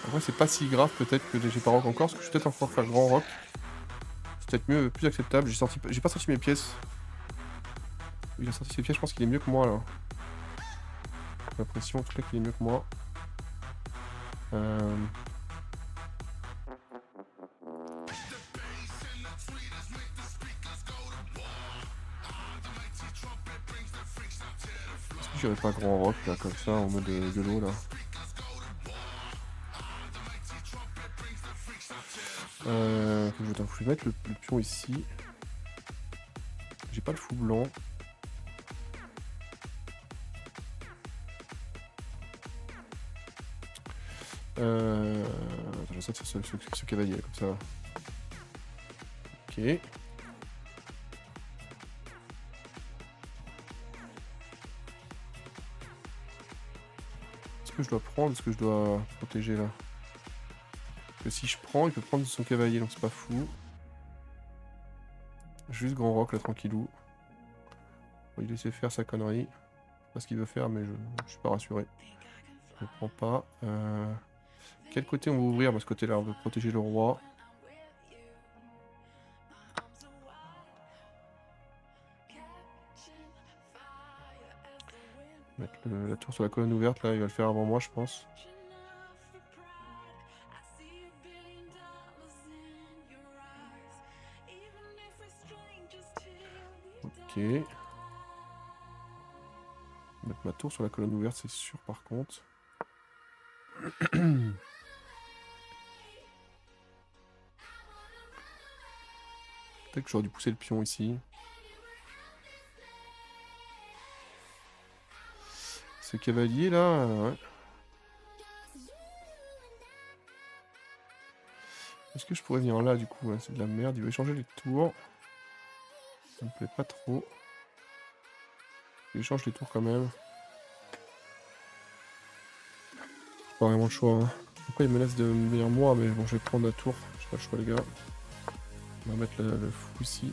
En vrai c'est pas si grave peut-être que j'ai pas rock encore, parce que je vais peut-être encore faire grand rock. C'est peut-être mieux, plus acceptable. J'ai pas sorti mes pièces. Il a sorti ses pièces, je pense qu'il est mieux que moi là. J'ai l'impression en tout cas qu'il est mieux que moi. Est-ce que j'irais pas grand rock là comme ça en mode YOLO là? Je vais mettre le pion ici. J'ai pas le fou blanc. Attends, je vais sortir ce cavalier comme ça. Ok. Est-ce que je dois prendre? Est-ce que je dois protéger là? Parce que si je prends, il peut prendre son cavalier, donc c'est pas fou. Juste grand rock là, tranquillou. On va lui laisser faire sa connerie. Je sais pas ce qu'il veut faire, mais je suis pas rassuré. Je ne prends pas. Quel côté on va ouvrir? Bah, ce côté-là, on veut protéger le roi. Mettre la tour sur la colonne ouverte, là, il va le faire avant moi, je pense. Ok. Mettre ma tour sur la colonne ouverte, c'est sûr, par contre. Peut-être que j'aurais dû pousser le pion ici. Ce cavalier là, ouais. Est-ce que je pourrais venir là du coup? Ouais, c'est de la merde, il va échanger les tours. Ça me plaît pas trop. Il échange les tours quand même. J'ai pas vraiment le choix. Hein. Pourquoi il menace de me venir moi? Mais bon, je vais prendre la tour. J'ai pas le choix les gars. On va mettre le fou ici.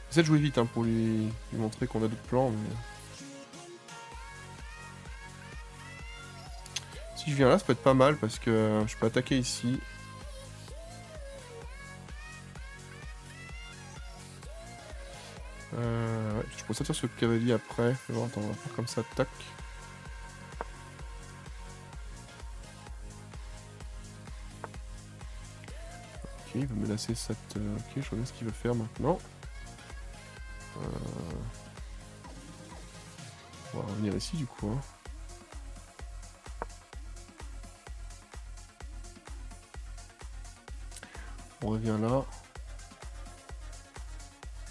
J'essaie de jouer vite hein, pour lui montrer qu'on a d'autres plans. Mais... si je viens là, ça peut être pas mal parce que je peux attaquer ici. Ouais, je pourrais sortir ce cavalier après. Bon, attends, on va faire comme ça, tac. Ok, il veut menacer cette... ok, je vois bien ce qu'il veut faire maintenant. On va revenir ici du coup. Hein. On revient là.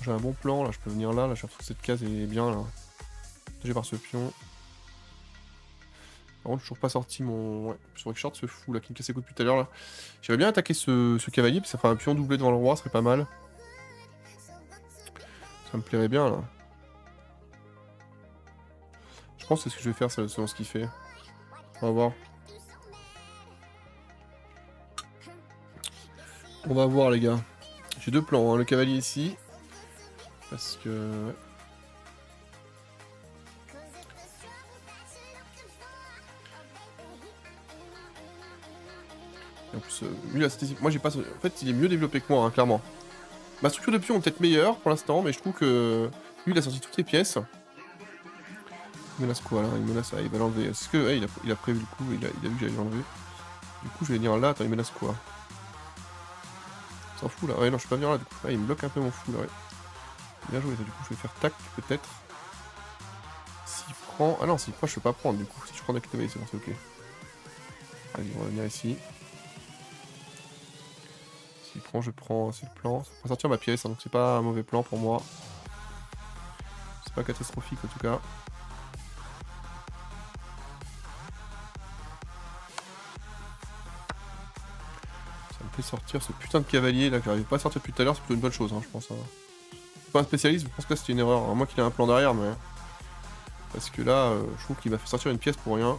J'ai un bon plan là, je peux venir là, je trouve que cette case est bien là. Protégé par ce pion. Par contre, toujours pas sorti mon... ouais, je faudrait que je sorte ce fou là qui me casse les coups depuis tout à l'heure là. J'aimerais bien attaquer ce cavalier, puis ça ferait un pion doublé devant le roi, ce serait pas mal. Ça me plairait bien là. Je pense que c'est ce que je vais faire selon ce qu'il fait. On va voir. On va voir les gars. J'ai deux plans, hein. Le cavalier ici. Parce que... ouais. Et en plus, lui là, moi j'ai pas... En fait, il est mieux développé que moi, hein, clairement. Ma structure de pion est peut-être meilleure pour l'instant, mais je trouve que... lui, il a sorti toutes les pièces. Il menace quoi là? Il menace... ah, il va l'enlever. Est-ce que... ouais, il a prévu le coup, il a vu que j'allais l'enlever. Du coup, je vais venir là. Attends, il menace quoi? Il s'en fout là. Ouais, non, je peux pas venir là du coup. Ah, il me bloque un peu mon fou là, ouais. Bien joué, ça, du coup, je vais faire tac, peut-être. S'il prend... ah non, s'il prend, je peux pas prendre du coup. Si je prends avec le c'est bon, c'est ok. Allez, on va venir ici. S'il je prends, c'est le plan. Ça va sortir ma pièce, hein, donc c'est pas un mauvais plan pour moi. C'est pas catastrophique en tout cas. Ça me fait sortir ce putain de cavalier là que j'arrive pas à sortir depuis tout à l'heure, c'est plutôt une bonne chose, hein, je pense. Hein. Je suis pas un spécialiste, je pense que c'était une erreur. À moins qu'il ait un plan derrière, mais... Parce que là, je trouve qu'il m'a fait sortir une pièce pour rien.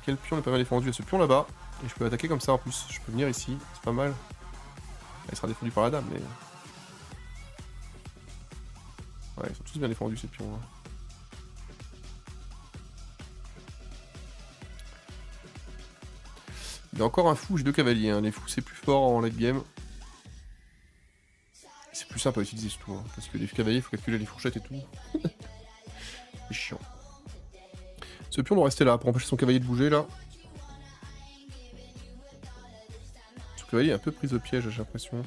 Quel pion est pas mal défendu? À ce pion là-bas. Et je peux attaquer comme ça en plus. Je peux venir ici, c'est pas mal. Il sera défendu par la dame, mais... Ouais, ils sont tous bien défendus ces pions. Hein. Il y a encore un fou, j'ai 2 cavaliers. Hein. Les fous, c'est plus fort en late game. C'est plus simple à utiliser ce tour. Hein, parce que les cavaliers, il faut calculer les fourchettes et tout. C'est chiant. Ce pion doit rester là pour empêcher son cavalier de bouger là. Ce cavalier est un peu pris au piège, j'ai l'impression.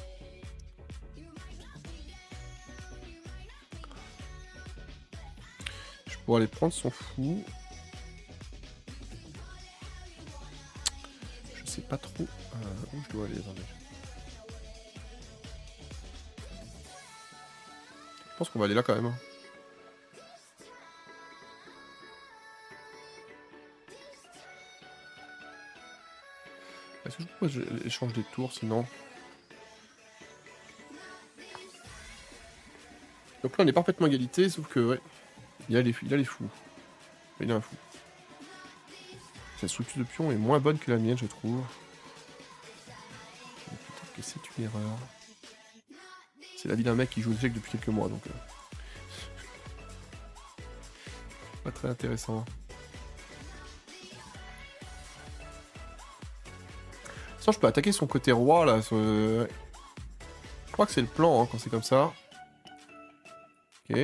Je pourrais aller prendre son fou. Je sais pas trop où je dois aller, attendez. Je pense qu'on va aller là quand même. Est-ce que je propose l'échange des tours sinon? Donc là on est parfaitement égalité, sauf que ouais, il a les fous. Il a un fou. Sa structure de pion est moins bonne que la mienne, je trouve. Peut-être que c'est une erreur. C'est la vie d'un mec qui joue le jeu depuis quelques mois, donc... Pas très intéressant. Sinon, je peux attaquer son côté roi, là. Je crois que c'est le plan, hein, quand c'est comme ça. Ok.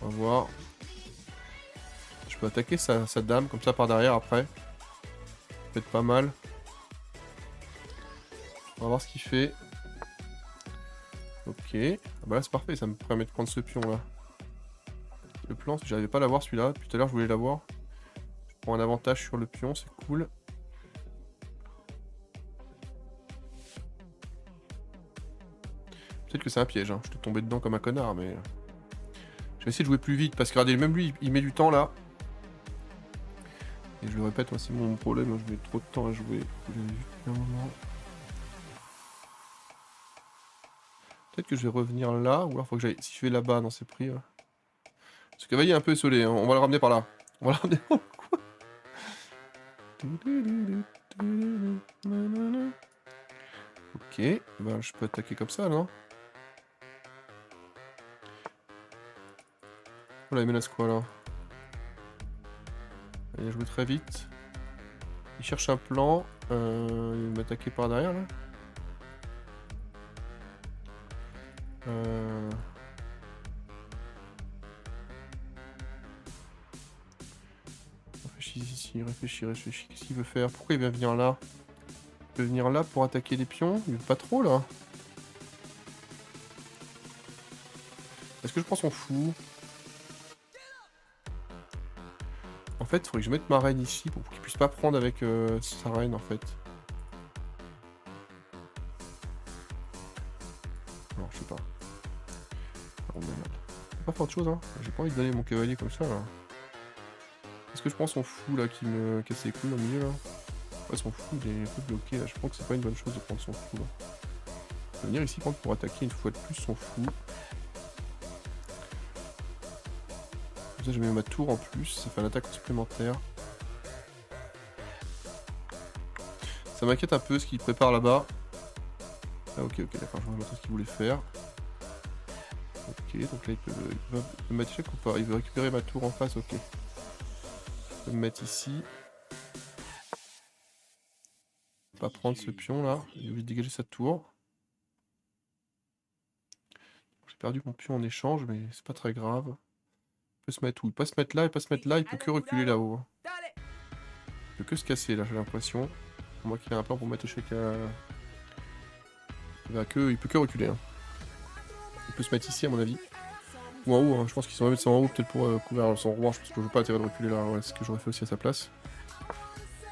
On va voir. Je peux attaquer sa dame, comme ça, par derrière, après. Peut-être pas mal. On va voir ce qu'il fait. Ok. Ah bah là, c'est parfait, ça me permet de prendre ce pion, là. Le plan, j'arrivais pas à l'avoir, celui-là. Tout à l'heure, je voulais l'avoir. Je prends un avantage sur le pion, c'est cool. Peut-être que c'est un piège, hein. Je suis tombé dedans comme un connard, mais... Je vais essayer de jouer plus vite, parce que regardez, même lui, il met du temps, là. Et je le répète, moi, c'est mon problème, je mets trop de temps à jouer. Vous l'avez vu depuis un moment. Peut-être que je vais revenir là, ou alors faut que j'aille... Si je vais là-bas, non, c'est pris. Ouais. Ce cavalier est un peu essolé, hein. On va le ramener par là. On va le ramener... Quoi? Ok, ben je peux attaquer comme ça, non? Oh là, il menace quoi, là? Il a joué très vite. Il cherche un plan. Il va m'attaquer par derrière, là. Réfléchis ici, réfléchis. Qu'est-ce qu'il veut faire? Pourquoi il va venir là? Il peut venir là pour attaquer les pions? Il veut pas trop, là. Est-ce que je prends son fou? En fait, il faudrait que je mette ma reine ici pour qu'il puisse pas prendre avec sa reine, en fait. Non, je sais pas. On peut pas faire autre chose, hein. J'ai pas envie de donner mon cavalier comme ça, là. Est-ce que je prends son fou, là, qui me casse les couilles au milieu, là? Ouais, son fou, il est un peu bloqué, là. Je pense que c'est pas une bonne chose de prendre son fou, là. Je vais venir ici prendre pour attaquer une fois de plus son fou. Comme ça, je mets ma tour en plus, ça fait un attaque supplémentaire. Ça m'inquiète un peu ce qu'il prépare là-bas. Ah ok, d'accord, je vois ce qu'il voulait faire. Ok, donc là il peut me mettre check ou pas? Il veut récupérer ma tour en face, ok. Je peux me mettre ici. Pas prendre ce pion là, il a envie de dégager sa tour. J'ai perdu mon pion en échange, mais c'est pas très grave. Il peut se mettre où? Il peut pas se mettre là, il peut pas se mettre là, il peut que reculer là-haut. Il peut que se casser là, j'ai l'impression. Moi qui ai un plan pour mettre échec à... Il peut que reculer. Hein. Il peut se mettre ici à mon avis. Ou en haut, hein. Je pense qu'ils va mettre ça en haut peut-être pour couvrir son roi. Je pense que je veux pas intérêt de reculer là, ouais, c'est ce que j'aurais fait aussi à sa place.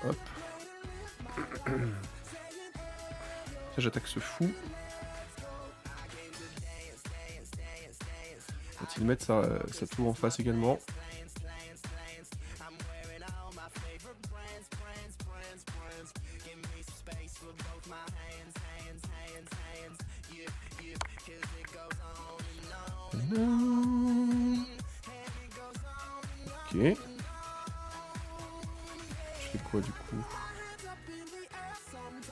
Hop. J'attaque ce fou. Va-t-il mettre sa tour en face également? Ok. Je fais quoi du coup?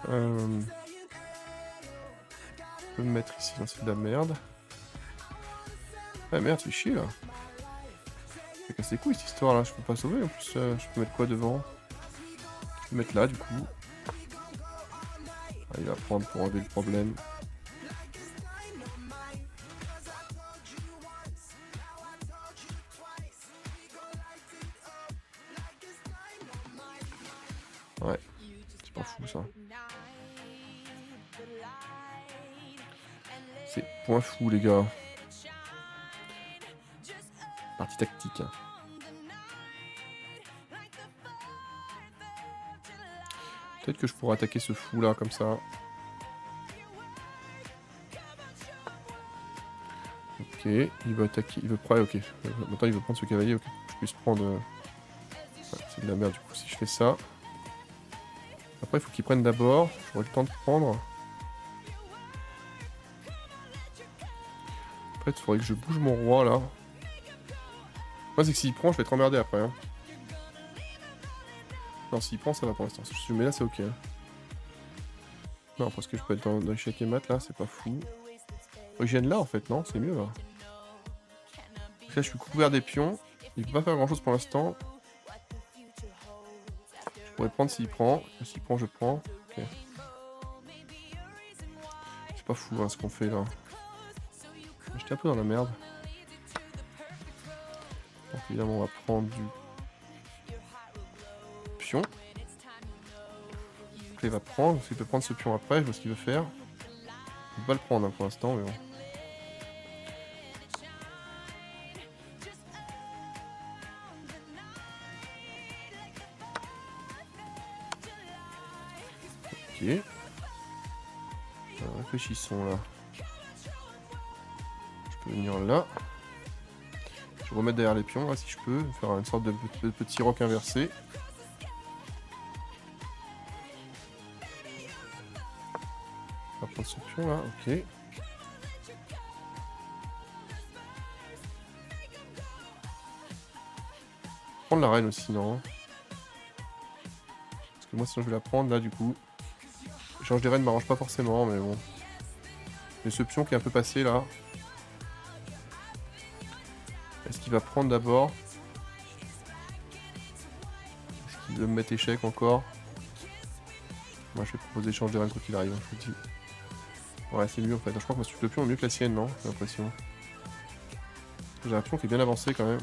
Je peux me mettre ici, là c'est de la merde. Ah merde, c'est chier là. Ça casse les couilles cette histoire là, je peux pas sauver en plus. Je peux mettre quoi devant? Je peux mettre là du coup. Ah, il va prendre pour enlever le problème. Ouais, c'est pas fou ça. C'est point fou les gars. Partie tactique. Hein. Peut-être que je pourrais attaquer ce fou là comme ça. Ok, il veut attaquer, il veut prendre, ok. Maintenant il veut prendre ce cavalier, ok. Je puisse prendre... Ouais, c'est de la merde du coup si je fais ça. Après il faut qu'il prenne d'abord, j'aurai le temps de prendre. Après il faudrait que je bouge mon roi là. Moi c'est que s'il prend je vais être emmerdé après. Hein. Non s'il prend ça va pour l'instant, si je mets là c'est ok. Non parce que je peux être dans l'échec et mat là, c'est pas fou. Faut que je vienne là en fait, non? C'est mieux là. Là je suis couvert des pions, il peut pas faire grand chose pour l'instant. Je pourrais prendre s'il prend, s'il prend je prends. Ok. C'est pas fou hein, ce qu'on fait là. J'étais un peu dans la merde. Donc évidemment on va prendre du pion. Donc là, il va prendre, parce qu'il peut prendre ce pion après, je vois ce qu'il veut faire. Il peut pas le prendre hein, pour l'instant, mais bon. Ok. Alors, réfléchissons là. Je peux venir là. Je vais remettre derrière les pions là si je peux. Faire une sorte de petit roc inversé. On va prendre ce pion là, ok. Prendre la reine aussi, non? Parce que moi sinon je vais la prendre là du coup. Échange des reines m'arrange pas forcément, mais bon. Mais ce pion qui est un peu passé là. Est-ce qu'il va prendre d'abord? Est-ce qu'il veut me mettre échec encore? Moi je vais proposer échange des reines quoi qu'il arrive, hein, je vous dis. Ouais c'est mieux en fait, je crois que ma suite de pion est mieux que la sienne, non? J'ai l'impression. J'ai un pion qui est bien avancé quand même.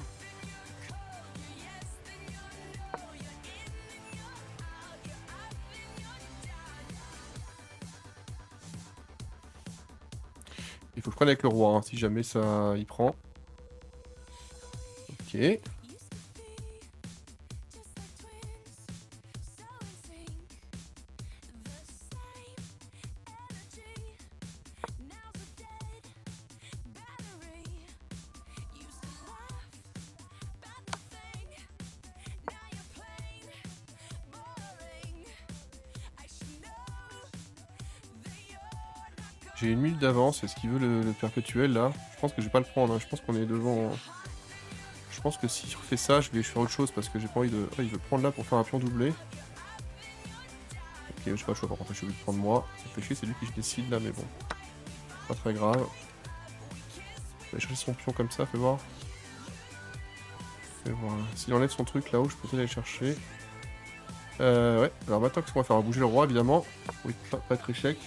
Il faut que je prenne avec le roi, hein, si jamais ça il prend. Ok. J'ai une minute d'avance, est-ce qu'il veut le perpétuel là? Je pense que je vais pas le prendre, hein. Je pense qu'on est devant... Je pense que si je refais ça, je vais faire autre chose parce que j'ai pas envie de... Ah, il veut prendre là pour faire un pion doublé. Ok, j'ai pas le choix par contre, je suis obligé de prendre moi. Ça fait chier, c'est lui qui décide là, mais bon. Pas très grave. Je vais chercher son pion comme ça, fais voir. Fais voir. S'il enlève son truc là-haut, je peux peut-être aller chercher. Ouais, alors maintenant qu'est-ce qu'on va faire? On va bouger le roi évidemment. Oui, pas être échec.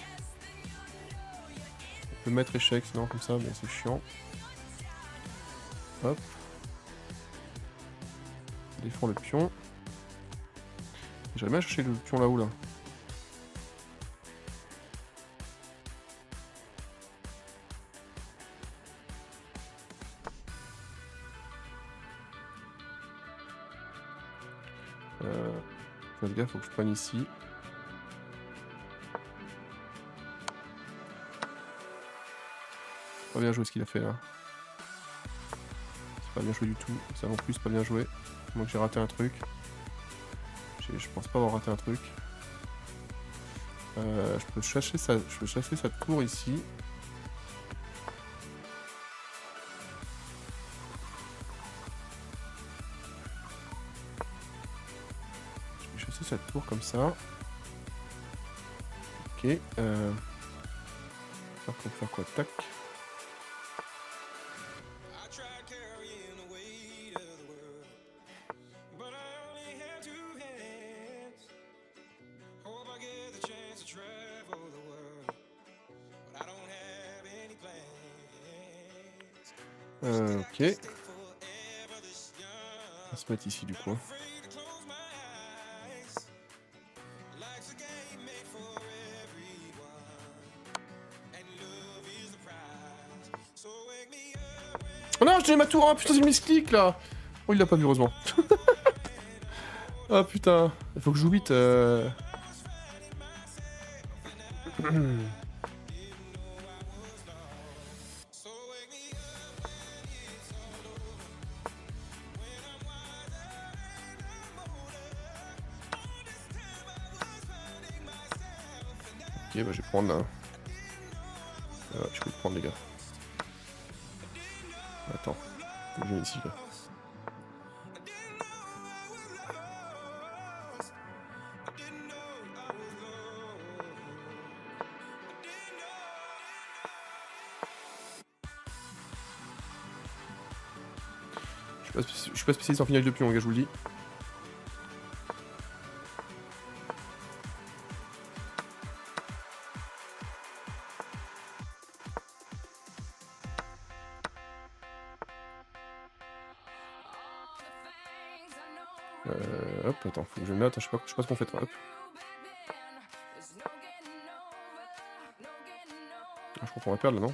On peut mettre échec sinon comme ça, mais c'est chiant. Hop. On défend le pion. J'aimerais bien chercher le pion là-haut là. fasse gaffe, faut que je prenne ici. Pas bien joué ce qu'il a fait là. C'est pas bien joué du tout. Ça non plus, c'est pas bien joué. Moi que j'ai raté un truc. Je pense pas avoir raté un truc. Je peux chasser sa tour ici. Je vais chasser sa tour comme ça. Ok. Alors faut faire quoi? Tac. Ok. On va se mettre ici du coup. Oh non, je donnais ma tour, hein, putain, c'est le misclick là. Oh, il l'a pas vu, heureusement. Ah putain, il faut que je joue vite. Ok, bah je vais prendre là. Je peux le prendre, les gars. Attends, faut que je vienne ici là. Je suis pas spécialiste en finale de pion, les gars, je vous le dis. Hop, attends, faut que je note, je sais pas ce qu'on fait. Hop. Je crois qu'on va perdre là, non?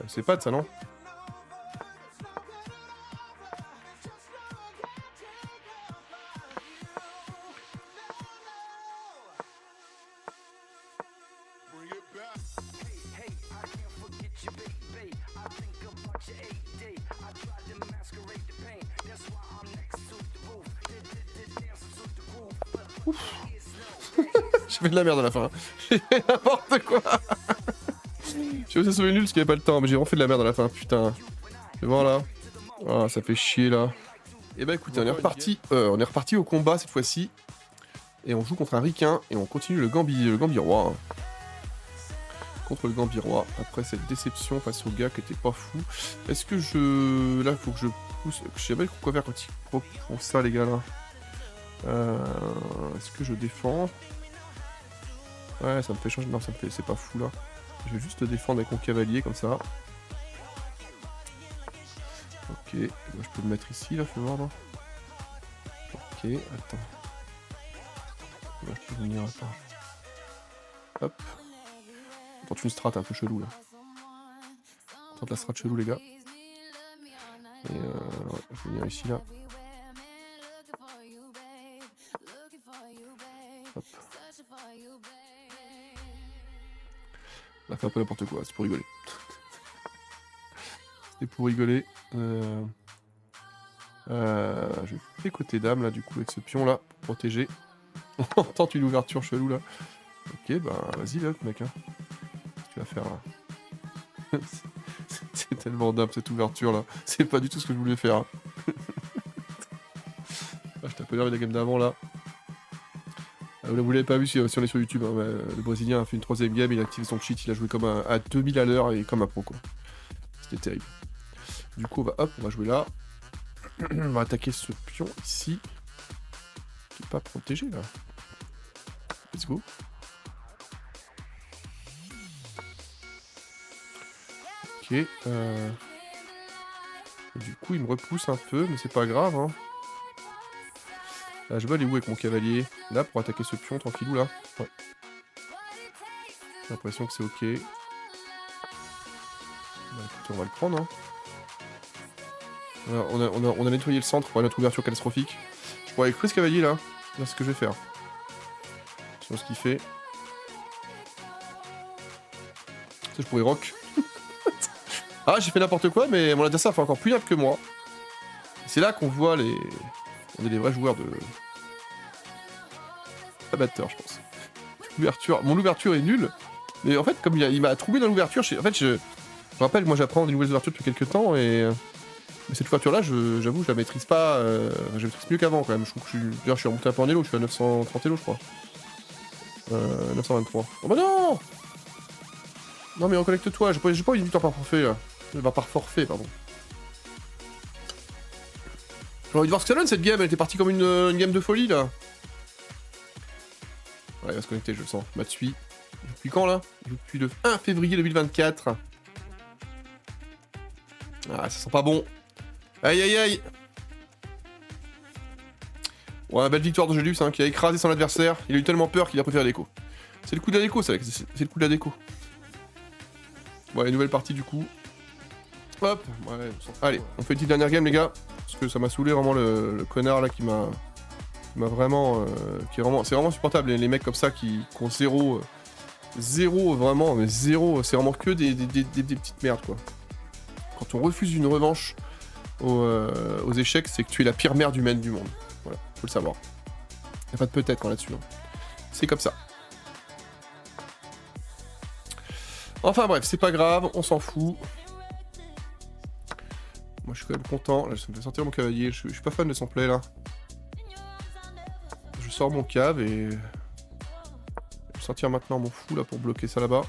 C'est pas de ça, non? J'ai fait de la merde à la fin. J'ai fait n'importe quoi. J'ai osé sauver nul parce qu'il n'y avait pas le temps, mais j'ai vraiment fait de la merde à la fin, putain. Fais voir là. Ah, ça fait chier là. Et bah écoutez, on est reparti au combat cette fois-ci. Et on joue contre un ricain et on continue le Gambirois. Contre le Gambirois, après cette déception face au gars qui était pas fou. Est-ce que je... Là, faut que je pousse... Je sais pas quoi faire quand ils font ça, les gars, là. Est-ce que je défends? Ouais, ça me fait changer... Non, ça me fait... C'est pas fou, là. Je vais juste défendre avec mon cavalier, comme ça. Ok, moi, je peux le mettre ici, là, fais voir, là. Ok, attends. Là, je peux venir, attends. Hop. On tente une strat un peu chelou, là. On tente la strat chelou, les gars. Et ouais, je vais venir ici, là. Hop. On a fait un peu n'importe quoi, c'est pour rigoler. C'était pour rigoler. Je vais côté dame, là, du coup, avec ce pion-là, pour protéger. On tente une ouverture chelou, là. Ok, bah, vas-y, là, mec, hein. Qu'est-ce que tu vas faire, là? C'est tellement dame, cette ouverture-là. C'est pas du tout ce que je voulais faire. Hein. Ah, j'étais un peu nerveux de la game d'avant, là. Vous l'avez pas vu si on est sur YouTube, hein, le Brésilien a fait une 3ème game, il a activé son cheat, il a joué comme à 2000 à l'heure et comme un pro, quoi. C'était terrible. Du coup, on va jouer là. On va attaquer ce pion ici. Qui n'est pas protégé, là. Let's go. Ok. Du coup, il me repousse un peu, mais c'est pas grave, hein. Là, je vais aller où avec mon cavalier? Là, pour attaquer ce pion, tranquillou, là. Ouais. J'ai l'impression que c'est ok. écoute, on va le prendre, hein. On a nettoyé le centre pour notre ouverture catastrophique. Je pourrais avec Chris Cavalier là. Là, c'est ce que je vais faire. Sur ce qu'il fait. Ça, je pourrais rock. Ah, j'ai fait n'importe quoi, mais mon adversaire fait encore plus liable que moi. C'est là qu'on voit les... On est des vrais joueurs de... Amateurs, je pense. L'ouverture... Mon ouverture est nulle. Mais en fait, comme il m'a trouvé dans l'ouverture, en fait, je rappelle, moi j'apprends des nouvelles ouvertures depuis quelques temps et... Mais cette ouverture-là, j'avoue, je la maîtrise pas... Je la maîtrise mieux qu'avant, quand même. Je trouve que D'ailleurs, je suis remonté un peu en élo, je suis à 930 élo, je crois. 923. Oh bah non! Non mais reconnecte-toi, j'ai pas eu une victoire par forfait, là. Par forfait, pardon. J'ai envie de voir ce que ça donne, cette game, elle était partie comme une game de folie, là. Ouais, il va se connecter, je le sens. Matsui. Il joue depuis quand, là? Il joue depuis le 1 février 2024. Ah, ça sent pas bon. Aïe aïe aïe. Ouais, belle victoire de Julius, hein, qui a écrasé son adversaire. Il a eu tellement peur qu'il a préféré l'écho. C'est le coup de la déco, ça, c'est le coup de la déco. Ouais, nouvelle partie du coup. Hop, ouais, allez, on fait une petite dernière game, les gars. Parce que ça m'a saoulé vraiment le connard là qui m'a vraiment. C'est vraiment supportable, les mecs comme ça qui ont zéro. Zéro, vraiment, mais zéro. C'est vraiment que des petites merdes, quoi. Quand on refuse une revanche aux échecs, c'est que tu es la pire merde humaine du monde. Voilà, faut le savoir. Y'a pas de peut-être quand là-dessus. Hein. C'est comme ça. Enfin bref, c'est pas grave, on s'en fout. Moi je suis quand même content. Là, ça me fait sortir mon cavalier. Je suis pas fan de son play là. Je sors mon cave et... Je vais sortir maintenant mon fou là pour bloquer ça là-bas.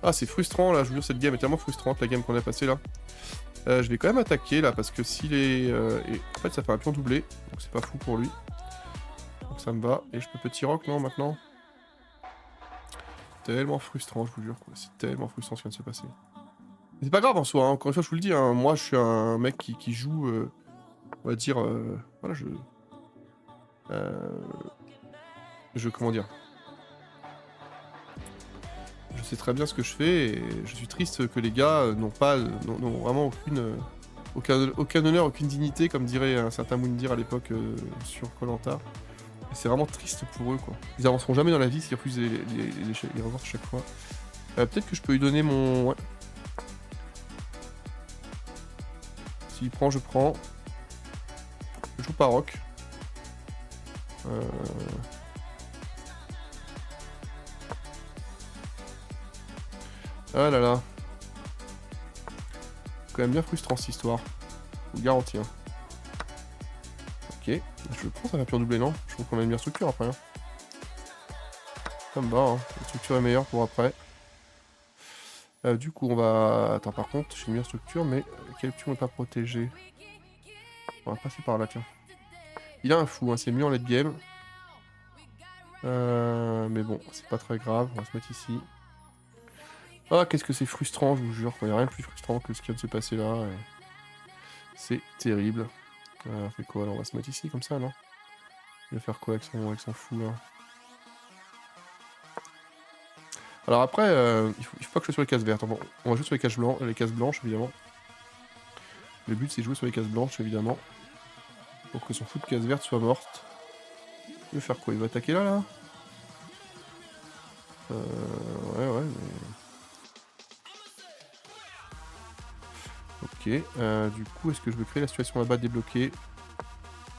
Ah, c'est frustrant là, je vous jure, cette game est tellement frustrante, la game qu'on a passée là. Je vais quand même attaquer là parce que s'il est... En fait, ça fait un pion doublé, donc c'est pas fou pour lui. Donc ça me va. Et je peux petit rock non maintenant? Tellement frustrant, je vous jure, quoi. C'est tellement frustrant ce qui vient de se passer. C'est pas grave en soi, hein. Encore une fois, je vous le dis, hein. Moi je suis un mec qui joue, on va dire, voilà, comment dire? Je sais très bien ce que je fais et je suis triste que les gars n'ont vraiment aucun honneur, aucune dignité, comme dirait un certain Moundir à l'époque sur koh. Et c'est vraiment triste pour eux, quoi. Ils avanceront jamais dans la vie s'ils refusent les revanches à chaque fois. Peut-être que je peux lui donner mon... Ouais. S'il prend, je prends. Je joue pas rock. Ah là là. C'est quand même bien frustrant cette histoire. Je vous le garantis. Hein. Ok. Je le prends, ça va plus doubler, non? Je trouve qu'on a une meilleure structure après. Hein. Ça me va, hein. La structure est meilleure pour après. Du coup, on va... Attends, par contre, j'ai une meilleure structure, mais quel pion n'est pas protégé? On va passer par là, tiens. Il a un fou, hein, c'est mieux en late game. Mais bon, c'est pas très grave, on va se mettre ici. Ah, qu'est-ce que c'est frustrant, je vous jure. Il n'y a rien de plus frustrant que ce qui vient de se passer là. C'est terrible. On fait quoi là? On va se mettre ici, comme ça, non? Il va faire quoi avec son fou, là? Alors après, il faut pas que je sois sur les cases vertes. Bon, on va jouer sur les cases blanches, évidemment. Le but, c'est de jouer sur les cases blanches, évidemment. Pour que son fou de case verte soit morte. Il va faire quoi? Il va attaquer là, là? Ouais, mais... Ok, du coup, est-ce que je veux créer la situation là-bas débloquée?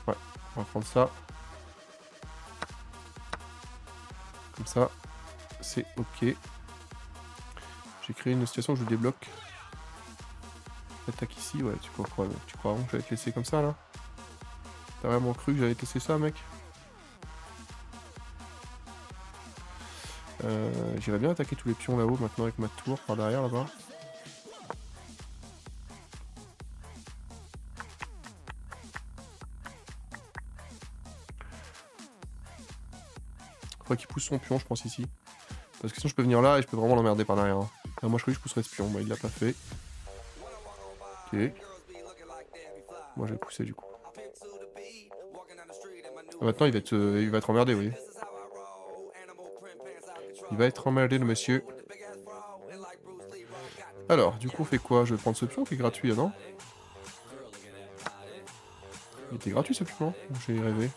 Ouais, on va prendre ça. Comme ça, c'est ok. J'ai créé une situation où je débloque. Attaque ici, ouais, tu crois vraiment que j'allais te laisser comme ça, là? T'as vraiment cru que j'allais te laisser ça, mec? J'irais bien attaquer tous les pions là-haut, maintenant, avec ma tour, par derrière, là-bas. Faudrait qu'il pousse son pion, je pense, ici. Parce que sinon, je peux venir là et je peux vraiment l'emmerder par derrière. Hein. Moi, je croyais que je pousserais ce pion, mais il l'a pas fait. Ok. Moi, je vais pousser, du coup. Maintenant, il va être emmerdé, vous voyez. Il va être emmerdé, le monsieur. Alors, du coup, on fait quoi? Je vais prendre ce pion qui est gratuit, non? Il était gratuit ce pion, ou j'ai rêvé?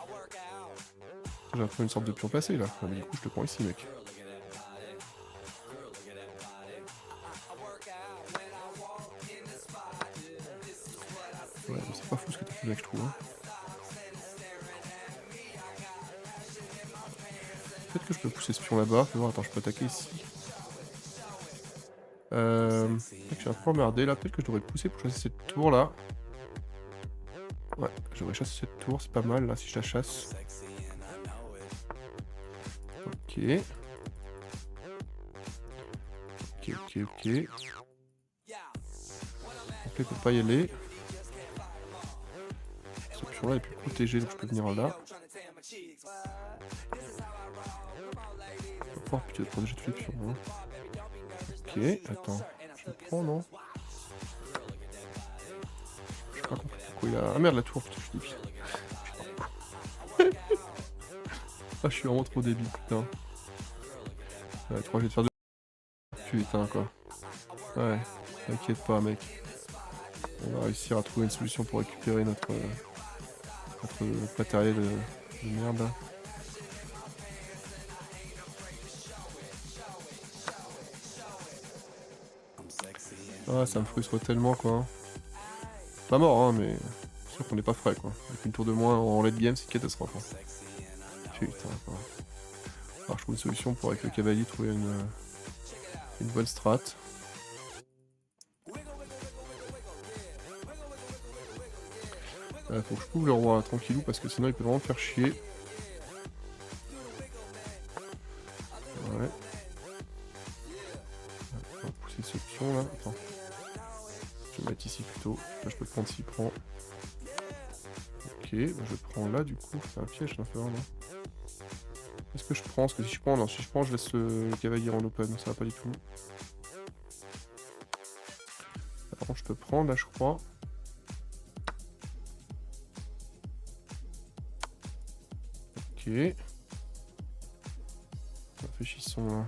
J'ai pris une sorte de pion passé là. Ah, mais du coup, je le prends ici, mec. Ouais, mais c'est pas fou ce que t'as fait, mec, je trouve. Hein. Peut-être que je peux pousser ce pion là-bas. Fais voir, attends, je peux attaquer ici. Je suis un peu emmerdé là. Peut-être que je devrais pousser pour chasser cette tour là. Ouais, je devrais chasser cette tour, c'est pas mal là si je la chasse. Ok. Ok, ok, ok. Donc là, il peut pas y aller. Ce pion là est plus protégé, donc je peux venir là. On va pouvoir plutôt protéger tous les pions. Hein. Ok, attends. Je le prends, non? J'ai pas compris pourquoi il a... Ah merde, la tour, putain, je suis débile. Ah, je suis vraiment trop débile, putain. Ouais, 3 jets de faire de... Putain, quoi. Ouais, t'inquiète pas, mec. On va réussir à trouver une solution pour récupérer notre matériel de merde, là. Ah, ça me frustre tellement, quoi. Pas mort, hein, mais... C'est sûr qu'on n'est pas frais, quoi. Avec une tour de moins en late game, c'est une catastrophe. Hein. Putain, quoi. Alors, je trouve une solution pour, avec le cavalier, trouver une bonne strat. Faut que je couvre le roi tranquillou parce que sinon il peut vraiment me faire chier. Ouais. On va pousser ce pion là. Attends. Je vais mettre ici plutôt. Là je peux le prendre s'il prend. Ok, bah je prends là du coup. C'est un piège un peu, non? Est-ce que je prends? Parce que si je prends, non, si je prends, je laisse le cavalier en open. Ça va pas du tout. Alors je peux prendre là, je crois. Ok. Réfléchissons là.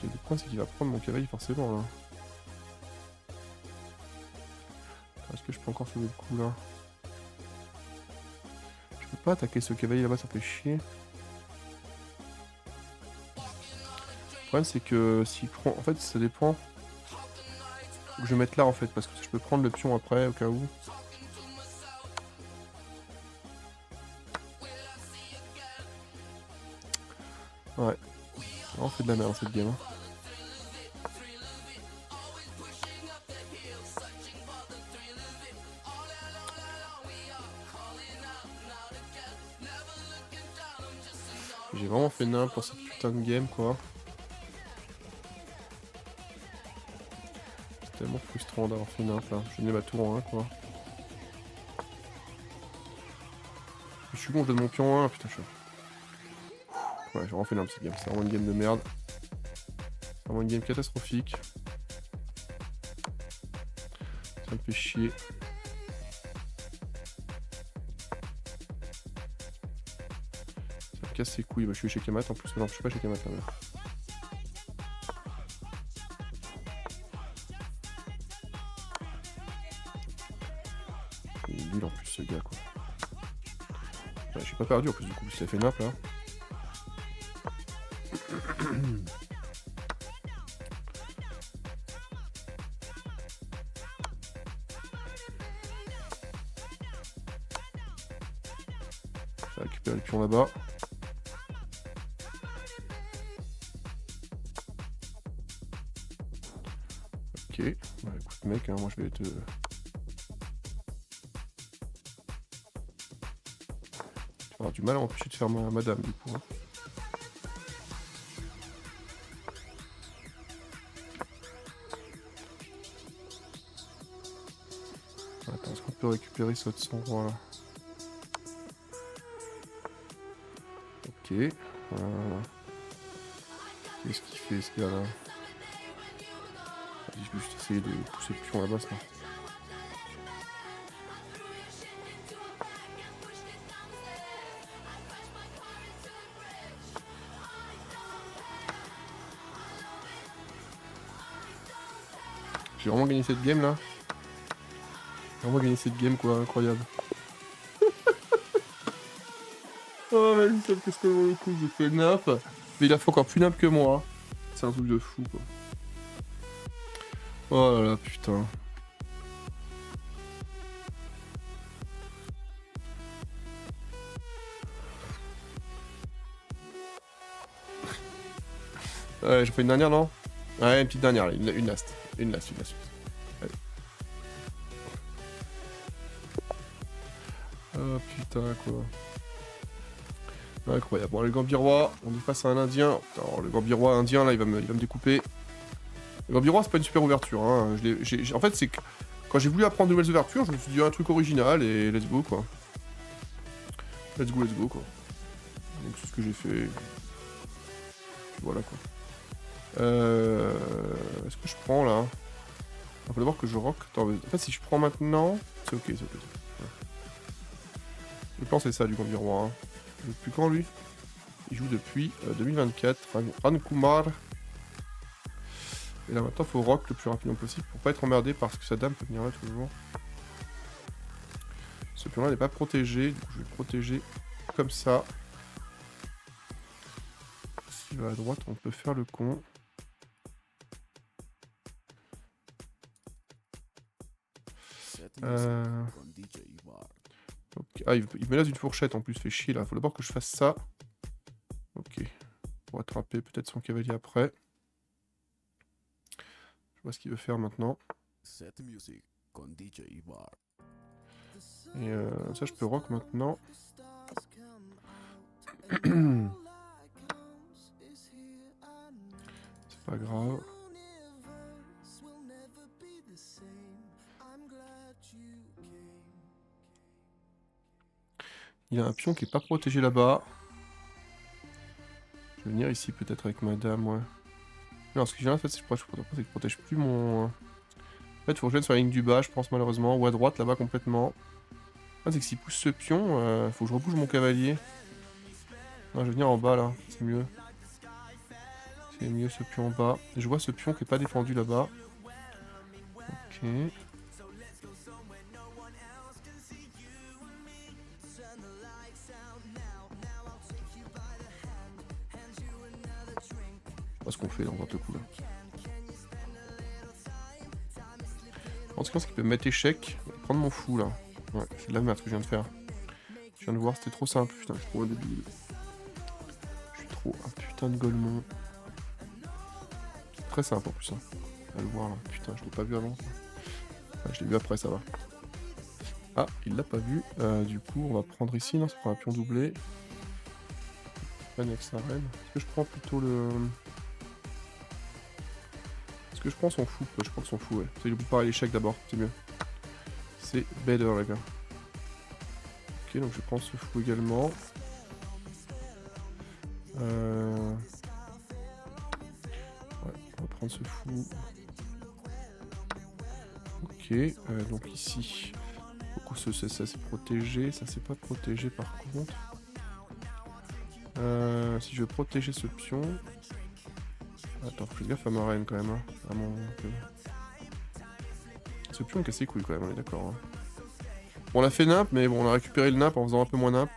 Le point c'est qu'il va prendre mon cavalier forcément là. Est-ce que je peux encore sauver le coup là? Je peux pas attaquer ce cavalier là-bas, ça fait chier. Le problème c'est que s'il prend... En fait ça dépend. Faut que je mette là en fait, parce que je peux prendre le pion après au cas où. Ouais. On fait de la merde cette game. Hein. J'ai vraiment fait nimp pour cette putain de game quoi. C'est tellement frustrant d'avoir fait nimp là. Je mets ma tour en 1 quoi. Je suis bon, je donne mon pion en 1, putain je suis... Ouais, j'ai vraiment fait nimp cette game. C'est vraiment une game de merde. C'est vraiment une game catastrophique. Ça me fait chier. Ça me casse les couilles. Bah, je suis chez Kamat en plus. Non, je suis pas chez Kamat là. Il est nul en plus ce gars quoi. Ouais, j'ai pas perdu en plus du coup, ça fait nimp là. Je vais récupérer le pion là-bas. Ok, bah, écoute mec, hein, moi je vais te... Tu vas avoir du mal à m'empêcher de faire ma madame du coup. Hein. Attends, est-ce qu'on peut récupérer ce de son roi là? Ok, qu'est-ce qu'il fait ce gars là? Je vais juste essayer de pousser le pion là-bas ça. J'ai vraiment gagné cette game là. J'ai vraiment gagné cette game quoi, incroyable. Oh vas-y, ça qu'est-ce que le coup, j'ai fait nap. Mais il a fait encore plus nap que moi. C'est un truc de fou quoi. Oh là là, putain. Ouais, j'ai fait une dernière, non? Ouais, une petite dernière, une last. Une last. Allez. Oh putain, quoi. Incroyable. Bon, le Gambirois, on est face à un Indien. Alors, le Gambirois indien, là, il va me découper. Le Gambirois, c'est pas une super ouverture. Hein. En fait, c'est que quand j'ai voulu apprendre de nouvelles ouvertures, je me suis dit un truc original et let's go, quoi. Let's go, quoi. Donc, c'est ce que j'ai fait. Voilà, quoi. Est-ce que je prends, là? Il faut d'abord que je rock. Attends, en fait, si je prends maintenant... C'est ok. Ouais. Le plan, c'est ça, du Gambirois. Hein. Depuis quand, lui? Il joue depuis 2024. Rankumar. Et là, maintenant, il faut rock le plus rapidement possible pour pas être emmerdé parce que sa dame peut venir là toujours. Ce pion-là n'est pas protégé. Du coup, je vais le protéger comme ça. S'il va à droite, on peut faire le con. Okay. Ah, il me laisse une fourchette en plus, fait chier là. Faut d'abord que je fasse ça. Ok. Pour attraper peut-être son cavalier après. Je vois ce qu'il veut faire maintenant. Et ça, je peux rock maintenant. C'est pas grave. Il y a un pion qui est pas protégé là-bas. Je vais venir ici peut-être avec madame, ouais. Non, ce que j'ai en fait, c'est que je protège plus mon... En fait, il faut que je vienne sur la ligne du bas, je pense malheureusement. Ou à droite, là-bas complètement. Ah, c'est que s'il pousse ce pion, faut que je rebouge mon cavalier. Non, je vais venir en bas là, c'est mieux. C'est mieux ce pion en bas. Je vois ce pion qui est pas défendu là-bas. Ok. Je sais pas ce qu'on fait là, n'importe coup là. En tout cas, ce qu'il peut me mettre échec, prendre mon fou là. Ouais, c'est de la merde ce que je viens de faire. Je viens de voir, c'était trop simple. Putain, je suis trop un débile. Je suis trop un putain de golemon. Très simple en plus. Hein. On va le voir là. Putain, je l'ai pas vu avant. Enfin, je l'ai vu après, ça va. Ah, il l'a pas vu. Du coup, on va prendre ici. Non, ça prend un pion doublé. Reine avec sa reine. Est-ce que je prends plutôt le... Est-ce que je prends son fou? Je prends son fou, ouais. C'est le pareil l'échec d'abord, c'est mieux. C'est better, les gars. Ok, donc je prends ce fou également. Ouais, on va prendre ce fou. Ok, donc ici, ça c'est protégé, ça c'est pas protégé par contre. Si je veux protéger ce pion... Attends, faut que je fasse gaffe à ma reine quand même. Hein. À mon... Ce pion est cassé les couilles quand même, on est d'accord. Hein. Bon, on a fait nimp, mais bon, on a récupéré le nimp en faisant un peu moins nimp.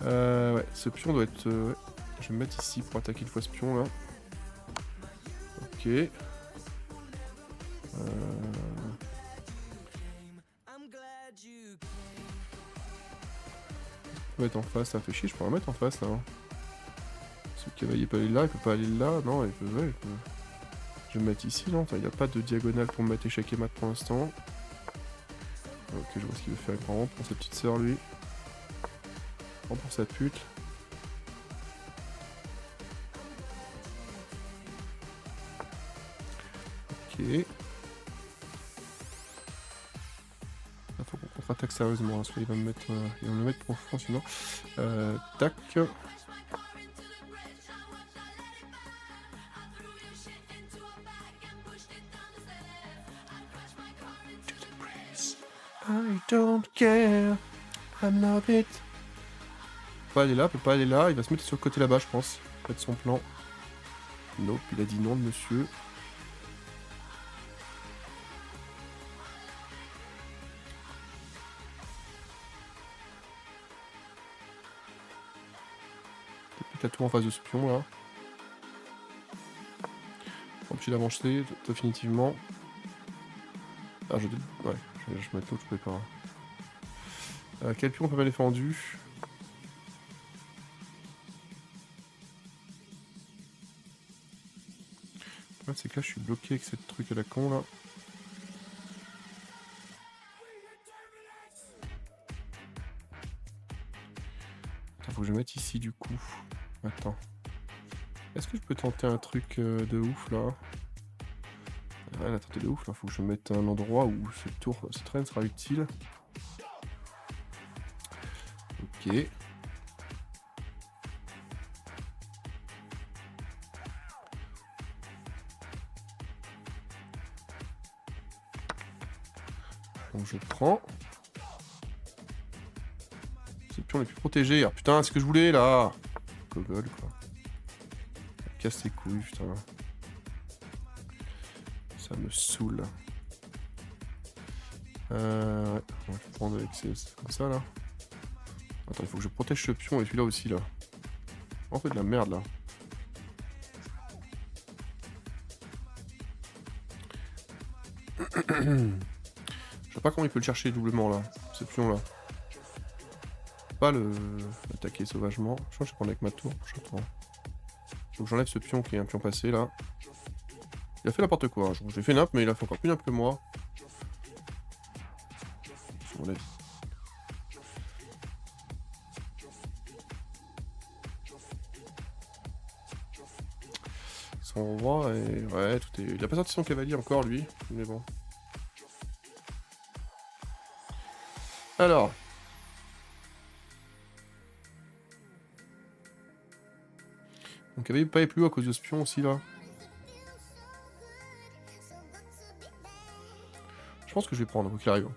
Ouais, ce pion doit être... ouais. Je vais me mettre ici pour attaquer une fois ce pion là. Ok. On va mettre en face, ça fait chier, je peux la mettre en face là. Hein. Ce cavalier peut aller là, il peut pas aller là, non, il peut, ouais, il peut... Je vais me mettre ici, non, il n'y a pas de diagonale pour me mettre échec et mat pour l'instant. Ok, je vois ce qu'il veut faire, il prend pour sa petite sœur lui. Il prend pour sa pute. Ok. Il faut qu'on contre-attaque sérieusement, parce qu'il va me mettre, il va me le mettre profond sinon. Tac. I don't care, I'm love it. Peut pas aller là, peut pas aller là, il va se mettre sur le côté là-bas je pense. Ça va être son plan. Nope, il a dit non, le monsieur. T'as tout en face de ce pion là. Empêcher d'avancer définitivement. Ah, ouais, je vais mettre l'autre, je peux pas. Quel pion pas mal défendu? Le c'est que là je suis bloqué avec cette truc à la con là. Attends, faut que je mette ici du coup. Attends. Est-ce que je peux tenter un truc de ouf là? Rien à tenter de ouf là, faut que je mette un endroit où cette reine sera utile. Ok. Donc je prends. Ce pion n'est plus protégé. Ah putain, c'est ce que je voulais là. Gogol quoi. Casse les couilles, putain. Ça me saoule. Ouais, on va prendre avec comme ça là. Attends, il faut que je protège ce pion et celui-là aussi là. On fait de la merde là. Je sais pas comment il peut le chercher doublement là, ce pion là. Pas le attaquer sauvagement. Je crois que je vais prendre avec ma tour. Faut que j'enlève ce pion qui est un pion passé là. Il a fait n'importe quoi. Hein. J'ai fait nimp, mais il a fait encore plus nimp que moi. Sur mon avis. Son roi et ouais, tout est. Il a pas sorti son cavalier encore lui, mais bon. Alors. Mon cavalier peut pas aller plus haut à cause de ce pion aussi là. Je pense que je vais prendre, quoi qu'il arrive.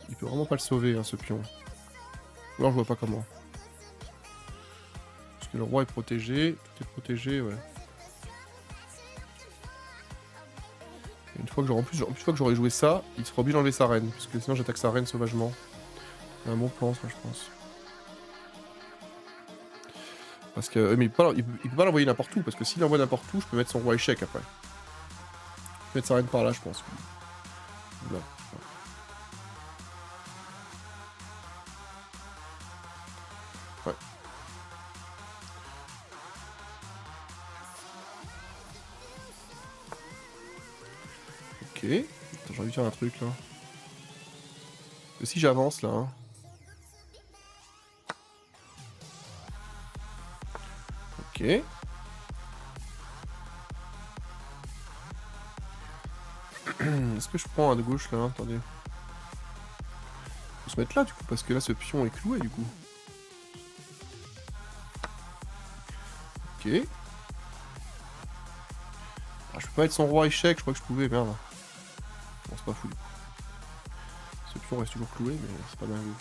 Il peut vraiment pas le sauver, hein, ce pion. Alors je vois pas comment. Parce que le roi est protégé, tout est protégé, ouais. Et une fois que j'aurai joué ça, il sera obligé d'enlever sa reine, parce que sinon j'attaque sa reine sauvagement. C'est un bon plan ça, je pense. Parce que mais il peut pas l'envoyer n'importe où, parce que s'il l'envoie n'importe où, je peux mettre son roi échec après. Je peux mettre sa reine par là, je pense. Là. Ouais. Ok. Attends, j'ai envie de faire un truc là. Et si j'avance là, hein. Ok. Est-ce que je prends un de gauche là? Attendez. Faut se mettre là du coup, parce que là ce pion est cloué du coup. Ok. Ah, je peux pas mettre son roi échec, je crois que je pouvais, merde. Bon, c'est pas fou du coup. Ce pion reste toujours cloué, mais c'est pas dingue.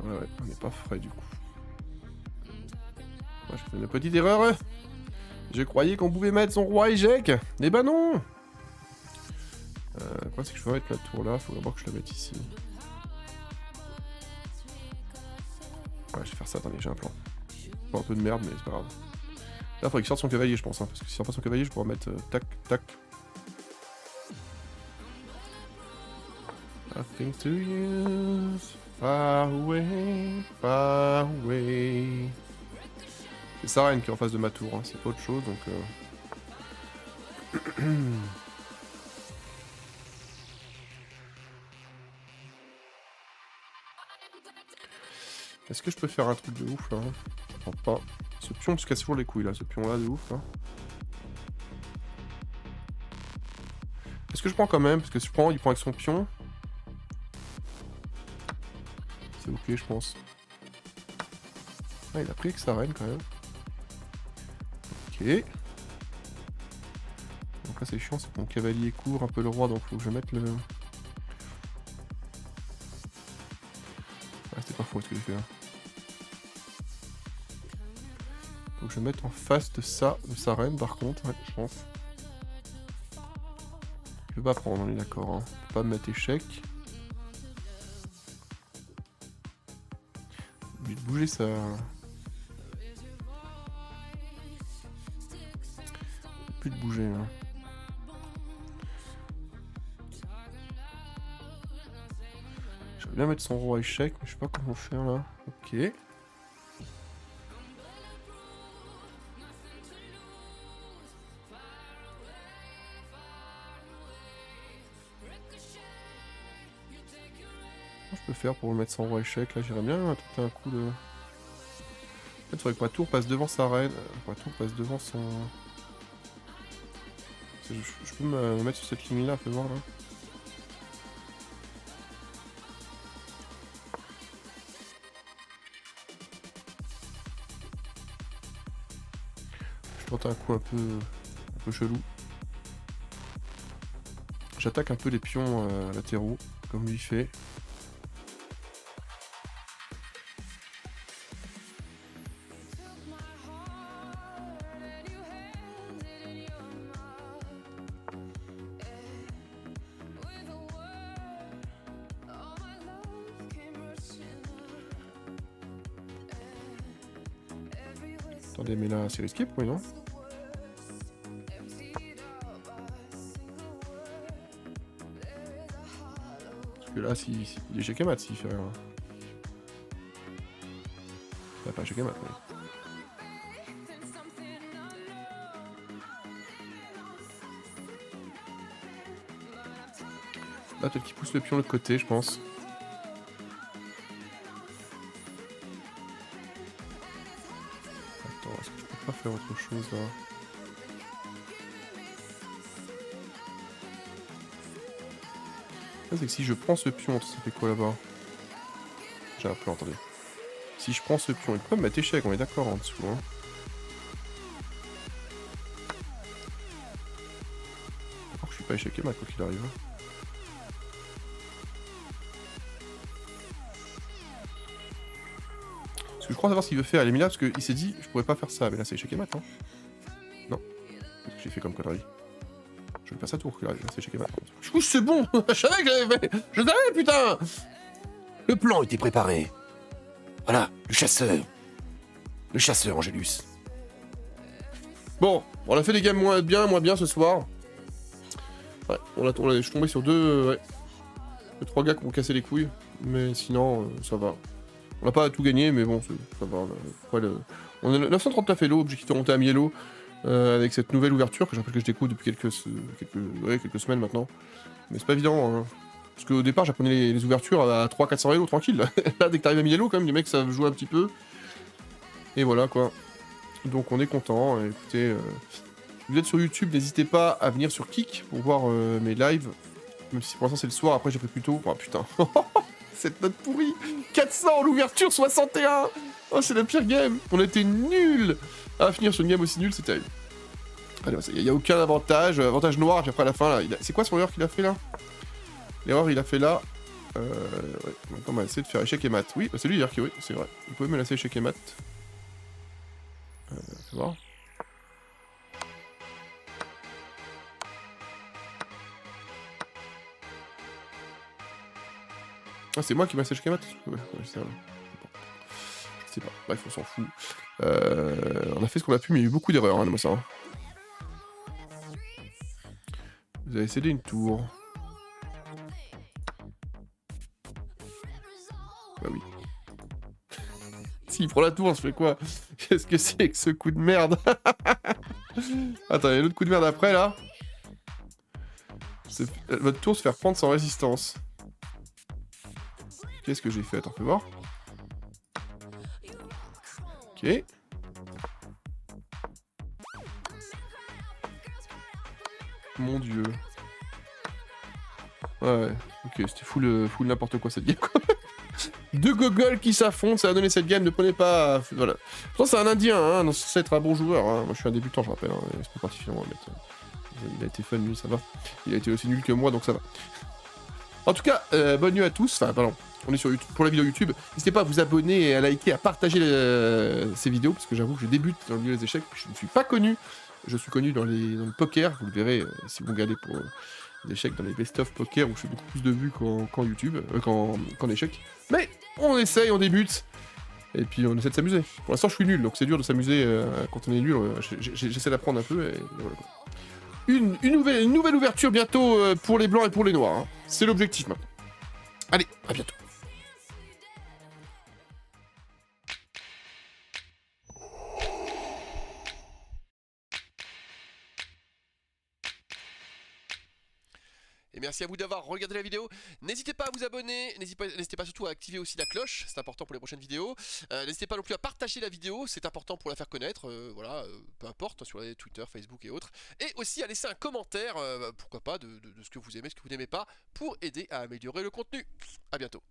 Ouais, on n'est pas frais du coup. Moi, je fais une petite erreur. Je croyais qu'on pouvait mettre son roi échec. Eh ben non. Quoi, c'est que je peux mettre la tour là, faut d'abord que je la mette ici. Ouais, je vais faire ça, attendez, j'ai un plan. Bon, un peu de merde, mais c'est pas grave. Là, il faudrait qu'il sorte son cavalier, je pense, hein, parce que s'il sort pas son cavalier, je pourrais mettre tac, tac. Nothing to use. Far away, far away. C'est Sarene qui est en face de ma tour, hein, c'est pas autre chose, donc... Est-ce que je peux faire un truc de ouf, là? Je crois pas. Ce pion se casse toujours les couilles, là, ce pion-là, de ouf, là. Est-ce que je prends quand même? Parce que si je prends, il prend avec son pion. C'est ok, je pense. Ah, il a pris avec sa reine, quand même. Ok. Ok. Donc là c'est chiant, c'est que mon cavalier court un peu le roi, donc faut que je mette le... Ah, c'était pas faux ce que j'ai fait là. Faut que je mette en face de ça, de sa reine par contre, ouais, je pense. Je peux pas prendre, on est d'accord, hein. Je peux pas me mettre échec. J'ai de bouger ça. Plus de bouger là. J'aimerais bien mettre son roi échec, mais je sais pas comment faire là. Ok. Je peux faire pour mettre son roi échec là, j'irais bien tenter un coup de... En fait, il faudrait que ma tour passe devant sa reine. Ma tour passe devant son... Je peux me mettre sur cette ligne là, fais voir là. Je tente un coup un peu chelou. J'attaque un peu les pions latéraux, comme lui fait. Attendez, mais là, c'est risqué pour lui, non? Parce que là, il est échec et mat s'il fait rien. Il pas échec et mat, oui. Là, peut-être qu'il pousse le pion de l'autre côté, je pense. Attends, est-ce que je peux pas faire autre chose là? C'est que si je prends ce pion, ça fait quoi là-bas? J'ai un plan, attendez. Si je prends ce pion, il peut me mettre échec, on est d'accord en dessous. Hein. Alors que je suis pas échec et mat, quoi qu'il arrive. Parce que je crois savoir ce qu'il veut faire, Elimina, parce qu'il s'est dit, je pourrais pas faire ça, mais là c'est échec et mat, hein. Non. Qu'est-ce que j'ai fait comme connerie? Je vais pas sa tour, qu'il arrive, là c'est échec et mat. Du coup, c'est bon. Je savais que j'avais fait. Je savais, putain. Le plan était préparé. Voilà, le chasseur. Le chasseur, Angélus. Bon, on a fait des games moins bien ce soir. Ouais, je suis tombé sur deux 3 gars qui m'ont cassé les couilles. Mais sinon, ça va. On n'a pas tout gagné, mais bon, ça va. On a 939 Elo, objectif de monter à 1000 Elo. Avec cette nouvelle ouverture que je découvre depuis quelques semaines maintenant. Mais c'est pas évident, hein. Parce qu'au départ, j'apprenais les ouvertures à 300-400 Elo, tranquille. Là, dès que t'arrives à 1000 Elo, quand même, les mecs savent jouer un petit peu. Et voilà, quoi. Donc, on est content. Écoutez, si vous êtes sur YouTube, n'hésitez pas à venir sur Kick pour voir mes lives. Même si pour l'instant, c'est le soir. Après, j'ai pris plus tôt. Oh, putain. Cette note pourrie. 400, l'ouverture, 61. Oh, c'est la pire game. On était nuls à finir sur une game aussi nulle, c'est terrible. Allez, il n'y a aucun avantage. Avantage noir, puis après à la fin, là. C'est quoi son erreur qu'il a fait là? L'erreur, il a fait là. Ouais. Maintenant, on va essayer de faire échec et mat. Oui, bah, c'est lui hier qui, oui, c'est vrai. Vous pouvez me laisser échec et mat. Fais voir. Ah, c'est moi qui m'a échec et mat? Ouais, c'est vrai. Je sais pas. Bref, on s'en fout. On a fait ce qu'on a pu, mais il y a eu beaucoup d'erreurs, hein, moi ça. Hein. Vous avez cédé une tour. Bah oui. S'il prend la tour, on se fait quoi? Qu'est-ce que c'est que ce coup de merde? Attends, il y a un autre coup de merde après, là. Votre tour se fait reprendre sans résistance. Qu'est-ce que j'ai fait? Attends, fais voir. Ok. Mon dieu. Ouais, ok, c'était full n'importe quoi cette game, quoi. Deux gogoles qui s'affrontent, ça va donner cette game, ne prenez pas... Voilà. Pourtant c'est un indien, hein, non, c'est censé être un bon joueur, hein. Moi je suis un débutant je rappelle, hein. C'est pas particulièrement mettre... Il a été fun lui, ça va. Il a été aussi nul que moi, donc ça va. En tout cas, bonne nuit à tous, enfin pardon, on est sur YouTube, pour la vidéo YouTube. N'hésitez pas à vous abonner, à liker, à partager ces vidéos, parce que j'avoue que je débute dans le milieu des échecs, je ne suis pas connu. Je suis connu dans le poker, vous le verrez si vous regardez pour les échecs dans les best-of poker où je fais beaucoup plus de vues qu'en YouTube, qu'en échecs. Mais on essaye, on débute, et puis on essaie de s'amuser. Pour l'instant je suis nul, donc c'est dur de s'amuser quand on est nul, j'essaie d'apprendre un peu, et voilà quoi. Une nouvelle ouverture bientôt pour les blancs et pour les noirs, hein. C'est l'objectif maintenant. Allez, à bientôt. Et merci à vous d'avoir regardé la vidéo. N'hésitez pas à vous abonner, n'hésitez pas surtout à activer aussi la cloche, c'est important pour les prochaines vidéos. N'hésitez pas non plus à partager la vidéo, c'est important pour la faire connaître, voilà, peu importe, sur les Twitter, Facebook et autres. Et aussi à laisser un commentaire, pourquoi pas, de ce que vous aimez, ce que vous n'aimez pas, pour aider à améliorer le contenu. A bientôt.